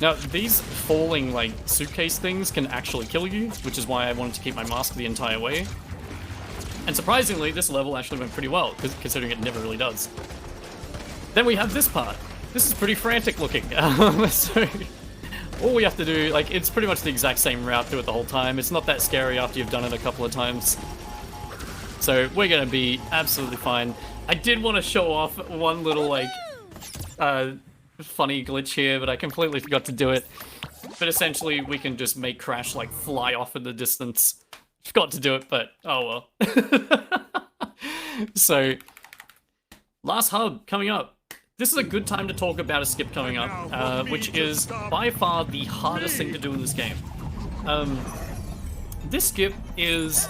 Now, these falling, like, suitcase things can actually kill you, which is why I wanted to keep my mask the entire way. And surprisingly, this level actually went pretty well, considering it never really does. Then we have this part. This is pretty frantic looking. So, all we have to do, like, it's pretty much the exact same route through it the whole time. It's not that scary after you've done it a couple of times. So, we're gonna be absolutely fine. I did want to show off one little, like, funny glitch here, but I completely forgot to do it. But essentially, we can just make Crash, like, fly off in the distance. Forgot to do it, but oh well. So, last hub coming up. This is a good time to talk about a skip coming up, which is by far the hardest thing to do in this game. This skip is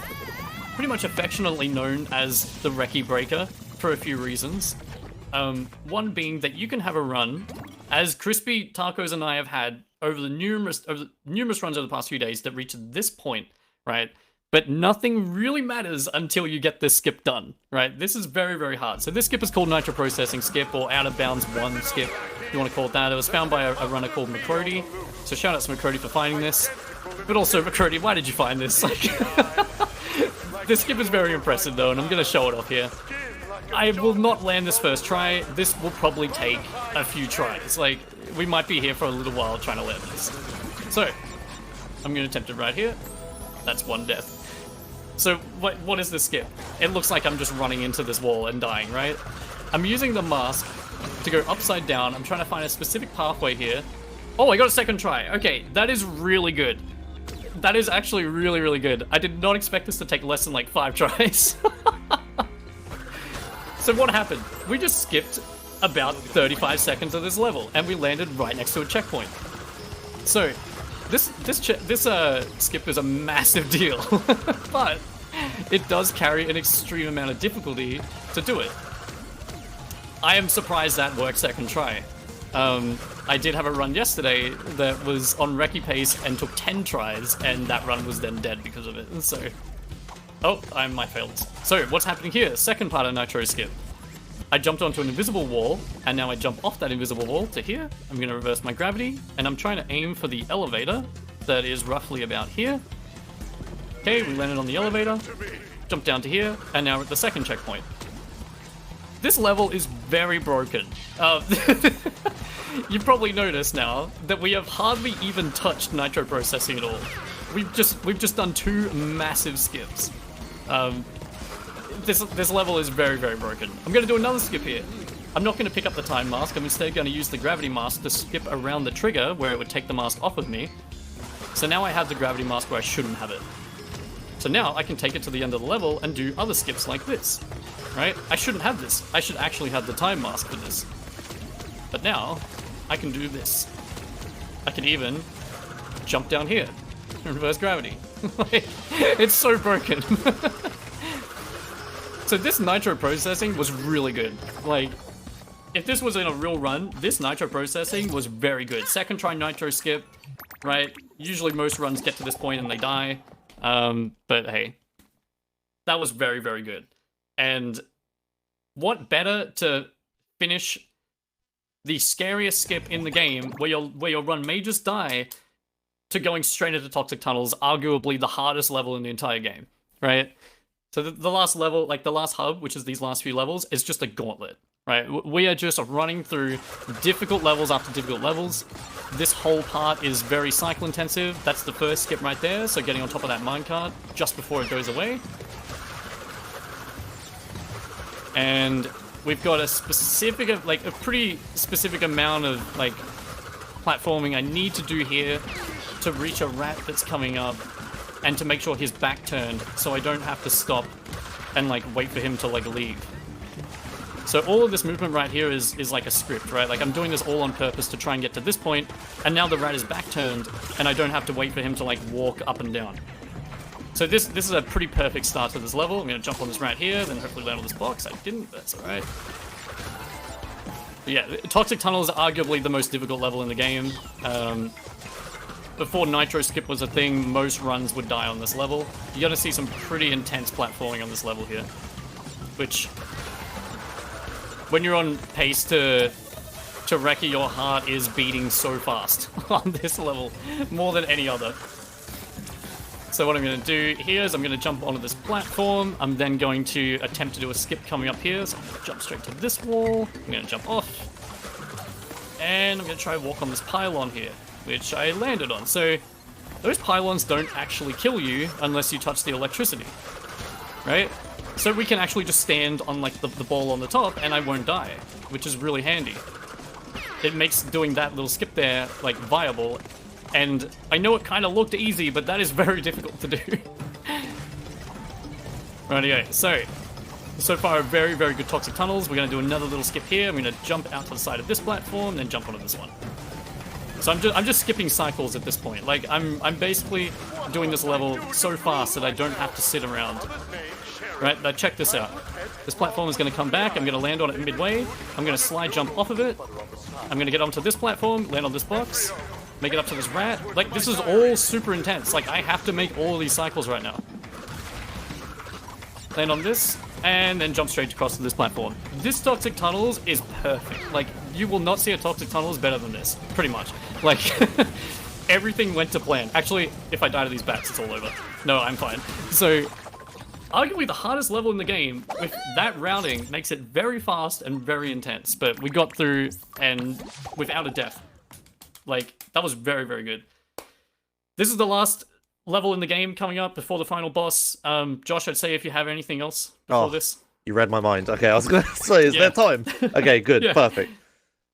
pretty much affectionately known as the Recce Breaker for a few reasons. One being that you can have a run, as Crispy, Tacos, and I have had over the numerous runs over the past few days that reach this point, right? But nothing really matters until you get this skip done, right? This is very, very hard. So this skip is called Nitro Processing Skip, or Out of Bounds 1 skip, if you want to call it that. It was found by a runner called McCrody. So shout out to McCrody for finding this. But also, McCrody, why did you find this? Like, this skip is very impressive though, and I'm going to show it off here. I will not land this first try. This will probably take a few tries. Like, we might be here for a little while trying to land this. So, I'm going to attempt it right here. That's one death. So, what is this skip? It looks like I'm just running into this wall and dying, right? I'm using the mask to go upside down. I'm trying to find a specific pathway here. Oh, I got a second try. Okay, that is really good. That is actually really, really good. I did not expect this to take less than like 5 tries. So what happened? We just skipped about 35 seconds of this level, and we landed right next to a checkpoint. So, this skip is a massive deal, but it does carry an extreme amount of difficulty to do it. I am surprised that worked second try. I did have a run yesterday that was on recce pace and took 10 tries, and that run was then dead because of it. So, oh, I failed. So, what's happening here? Second part of Nitro skip. I jumped onto an invisible wall, and now I jump off that invisible wall to here. I'm going to reverse my gravity, and I'm trying to aim for the elevator that is roughly about here. Okay, we landed on the elevator, jumped down to here, and now we're at the second checkpoint. This level is very broken. You've probably noticed now that we have hardly even touched nitro processing at all. We've just done 2 massive skips. This level is very, very broken. I'm going to do another skip here. I'm not going to pick up the time mask. I'm instead going to use the gravity mask to skip around the trigger where it would take the mask off of me. So now I have the gravity mask where I shouldn't have it. So now I can take it to the end of the level and do other skips like this. Right? I shouldn't have this. I should actually have the time mask for this. But now, I can do this. I can even jump down here in reverse gravity. It's so broken. So this nitro processing was really good. Like, if this was in a real run, this nitro processing was very good. Second try nitro skip, right? Usually most runs get to this point and they die. But hey, that was very, very good. And what better to finish the scariest skip in the game, where your run may just die, to going straight into Toxic Tunnels, arguably the hardest level in the entire game, right? So the last level, like the last hub, which is these last few levels, is just a gauntlet, right? We are just running through difficult levels after difficult levels. This whole part is very cycle intensive. That's the first skip right there, so getting on top of that minecart just before it goes away. And we've got a specific, like a pretty specific amount of like platforming I need to do here to reach a rat that's coming up and to make sure he's back turned so I don't have to stop and like wait for him to like leave. So all of this movement right here is like a script, right? Like I'm doing this all on purpose to try and get to this point, and now the rat is back turned and I don't have to wait for him to like walk up and down. So this is a pretty perfect start to this level. I'm going to jump on this rat here, then hopefully land on this box. I didn't, but that's alright. Yeah, Toxic Tunnel is arguably the most difficult level in the game. Before Nitro Skip was a thing, most runs would die on this level. You're going to see some pretty intense platforming on this level here. Which, when you're on pace to recce, your heart is beating so fast on this level, more than any other. So what I'm going to do here is I'm going to jump onto this platform. I'm then going to attempt to do a skip coming up here. So I'm going to jump straight to this wall. I'm going to jump off. And I'm going to try and walk on this pylon here, which I landed on. So those pylons don't actually kill you unless you touch the electricity, right? So we can actually just stand on like the ball on the top and I won't die, which is really handy. It makes doing that little skip there like viable. And I know it kind of looked easy, but that is very difficult to do. Right, anyway, so far very, very good Toxic Tunnels. We're going to do another little skip here. I'm going to jump out to the side of this platform, then jump onto this one. So I'm just skipping cycles at this point. Like, I'm basically doing this level so fast that I don't have to sit around. Right, now check this out. This platform is going to come back. I'm going to land on it midway. I'm going to slide jump off of it. I'm going to get onto this platform, land on this box. Make it up to this rat. Like, this is all super intense. Like, I have to make all of these cycles right now. Land on this, and then jump straight across to this platform. This Toxic Tunnels is perfect. Like, you will not see a Toxic Tunnels better than this, pretty much. Like, everything went to plan. Actually, if I die to these bats, it's all over. No, I'm fine. So, arguably the hardest level in the game, with that routing, makes it very fast and very intense. But we got through, and without a death. Like, that was very, very good. This is the last level in the game coming up before the final boss. Josh, I'd say if you have anything else before this. You read my mind. Okay, I was going to say, is there time? Okay, good, perfect.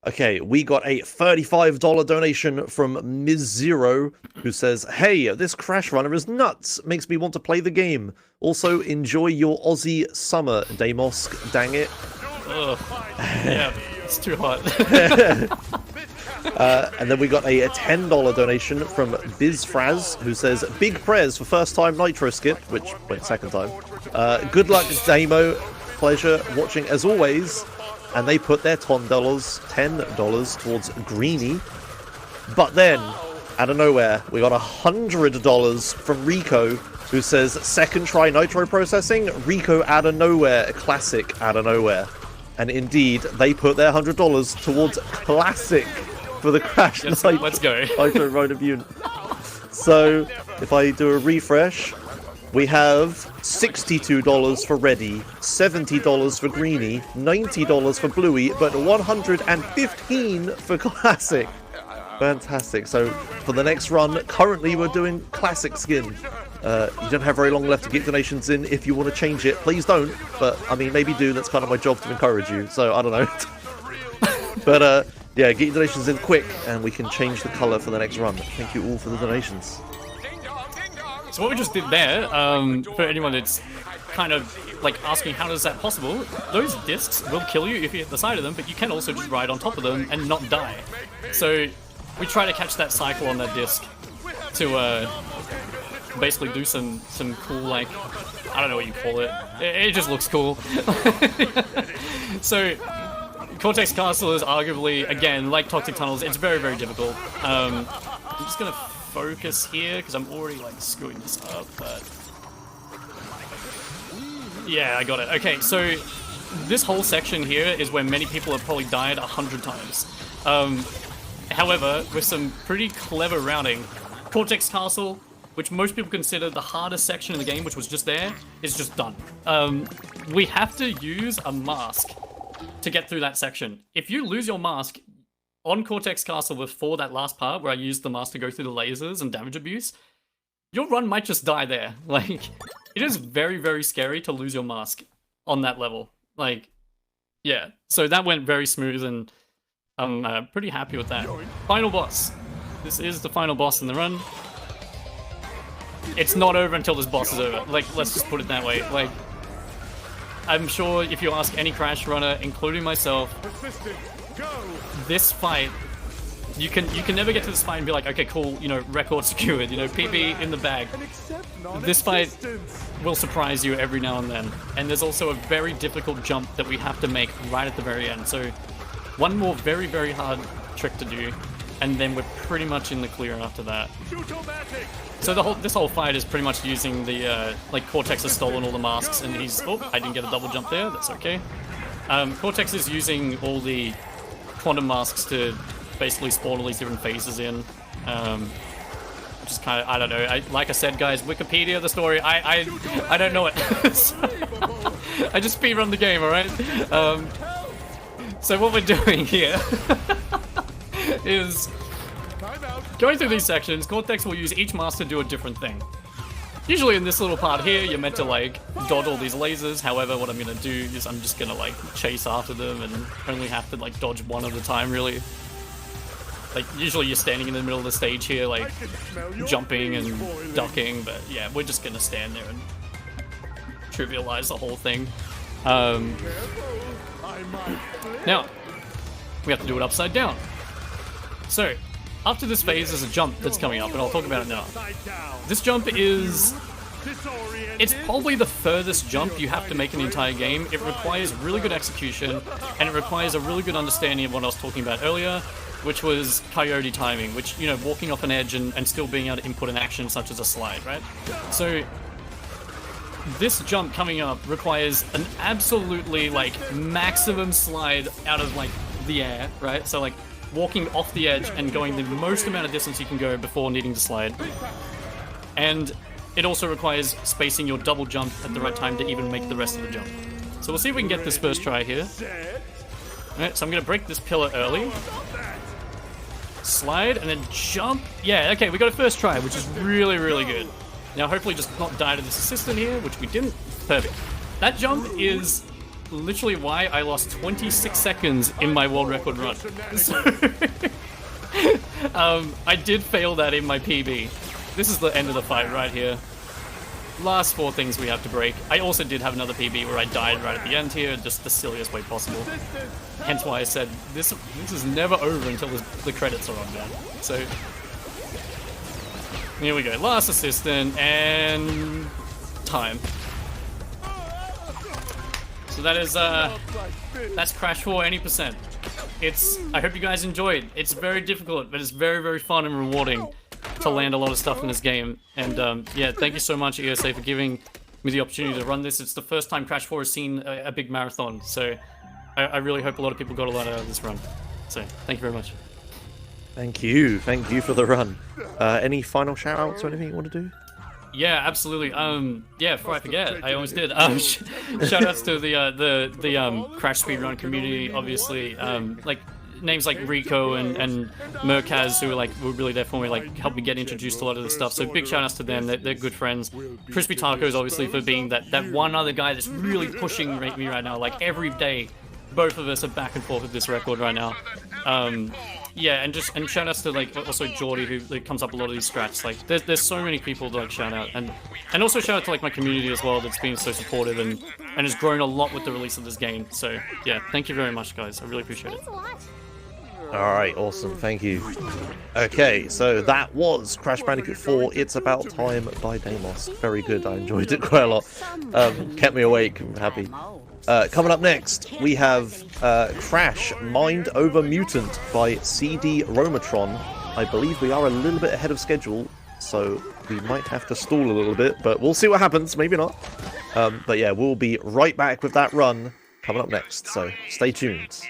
Okay, we got a $35 donation from Ms. Zero, who says, "Hey, this Crash Runner is nuts. Makes me want to play the game. Also, enjoy your Aussie summer, Damosk. Dang it." Ugh. Yeah, it's too hot. And then we got a $10 donation from BizFraz, who says, "Big prayers for first time Nitro skip," which went second time. "Good luck, Damo. Pleasure watching as always." And they put their $10 towards Greenie. But then, out of nowhere, we got $100 from Rico, who says, "Second try Nitro processing, Rico out of nowhere, a classic out of nowhere." And indeed, they put their $100 towards classic for the Crash Let's go. Nitro Road of Unit. So, if I do a refresh, we have $62 for Reddy, $70 for Greenie, $90 for Bluey, but $115 for Classic. Fantastic. So, for the next run, currently we're doing Classic skin. You don't have very long left to get donations in. If you want to change it, please don't. But, I mean, maybe do. That's kind of my job to encourage you. So, I don't know. But, yeah, get your donations in quick, and we can change the colour for the next run. Thank you all for the donations. So what we just did there, for anyone that's kind of like asking how is that possible, those discs will kill you if you hit the side of them, but you can also just ride on top of them and not die. So we try to catch that cycle on that disc to basically do some cool, like, I don't know what you call it. It just looks cool. So Cortex Castle is arguably, again, like Toxic Tunnels, it's very, very difficult. I'm just gonna focus here because I'm already like screwing this up, but yeah, I got it. Okay, so this whole section here is where many people have probably died 100 times. However, with some pretty clever routing, Cortex Castle, which most people consider the hardest section in the game, which was just there, is just done. We have to use a mask to get through that section. If you lose your mask on Cortex Castle before that last part where I used the mask to go through the lasers and damage abuse, your run might just die there. Like, it is very, very scary to lose your mask on that level. Like, yeah. So that went very smooth, and I'm pretty happy with that. Final boss. This is the final boss in the run. It's not over until this boss is over. Like, let's just put it that way. Like, I'm sure if you ask any Crash runner, including myself, this fight, you can never get to this fight and be like, okay, cool, you know, record secured, you know, PB in the bag. This fight will surprise you every now and then. And there's also a very difficult jump that we have to make right at the very end. So one more very, very hard trick to do, and then we're pretty much in the clear after that. So this whole fight is pretty much using the, like, Cortex has stolen all the masks, and he's, oh, I didn't get a double jump there, that's okay. Cortex is using all the quantum masks to basically spawn all these different phases in. Just kind of, I don't know. Like I said, guys, Wikipedia, the story, I don't know it. I just speedrun the game, alright? So what we're doing here is going through these sections. Cortex will use each mask to do a different thing. Usually in this little part here, you're meant to, like, dodge all these lasers. However, what I'm gonna do is I'm just gonna, like, chase after them and only have to, like, dodge one at a time, really. Like, usually you're standing in the middle of the stage here, like, jumping and ducking, but yeah, we're just gonna stand there and trivialize the whole thing. Now, we have to do it upside down. So, after this phase, there's a jump that's coming up, and I'll talk about it now. This jump is... it's probably the furthest jump you have to make in the entire game. It requires really good execution, and it requires a really good understanding of what I was talking about earlier, which was Coyote timing, which, you know, walking off an edge and still being able to input an action such as a slide, right? So, this jump coming up requires an absolutely, like, maximum slide out of, like, the air, right? So, like, walking off the edge and going the most amount of distance you can go before needing to slide. And it also requires spacing your double jump at the right time to even make the rest of the jump. So we'll see if we can get this first try here. Alright, so I'm going to break this pillar early. Slide, and then jump. Yeah, okay, we got a first try, which is really, really good. Now, hopefully just not die to this assistant here, which we didn't. Perfect. That jump is literally why I lost 26 seconds in my world record run. So, I did fail that in my PB. This is the end of the fight right here. Last 4 things we have to break. I also did have another PB where I died right at the end here, just the silliest way possible. Hence why I said this is never over until the credits are on, man. So here we go. Last assistant and time. So that is that's Crash 4 80%. I hope you guys enjoyed. It's very difficult, but it's very, very fun and rewarding to land a lot of stuff in this game. And yeah, thank you so much, ESA, for giving me the opportunity to run this. It's the first time Crash 4 has seen a big marathon, so I really hope a lot of people got a lot out of this run. So thank you very much. Thank you for the run. Any final shout outs or anything you want to do? Yeah, absolutely. Yeah, before I forget, I always did. Shout outs to the Crash Speedrun community, obviously. Like names like Rico and Merkaz, who were really there for me, helped me get introduced to a lot of this stuff. So big shout outs to them. They're good friends. Crispy Tacos, obviously, for being that one other guy that's really pushing me right now. Like every day, both of us are back and forth with this record right now. Yeah, and shout outs to also Jordy, who comes up a lot of these scratches. There's so many people to shout out, and also shout out to my community as well, that's been so supportive and has grown a lot with the release of this game. So yeah, thank you very much, guys. I really appreciate it. Alright, awesome, thank you. Okay, so that was Crash Bandicoot 4 It's About Time by Damosk. Very good, I enjoyed it quite a lot. Kept me awake, I'm happy. Coming up next, we have Crash Mind Over Mutant by CD Romatron. I believe we are a little bit ahead of schedule, so we might have to stall a little bit, but we'll see what happens, maybe not. But yeah, we'll be right back with that run coming up next, so stay tuned.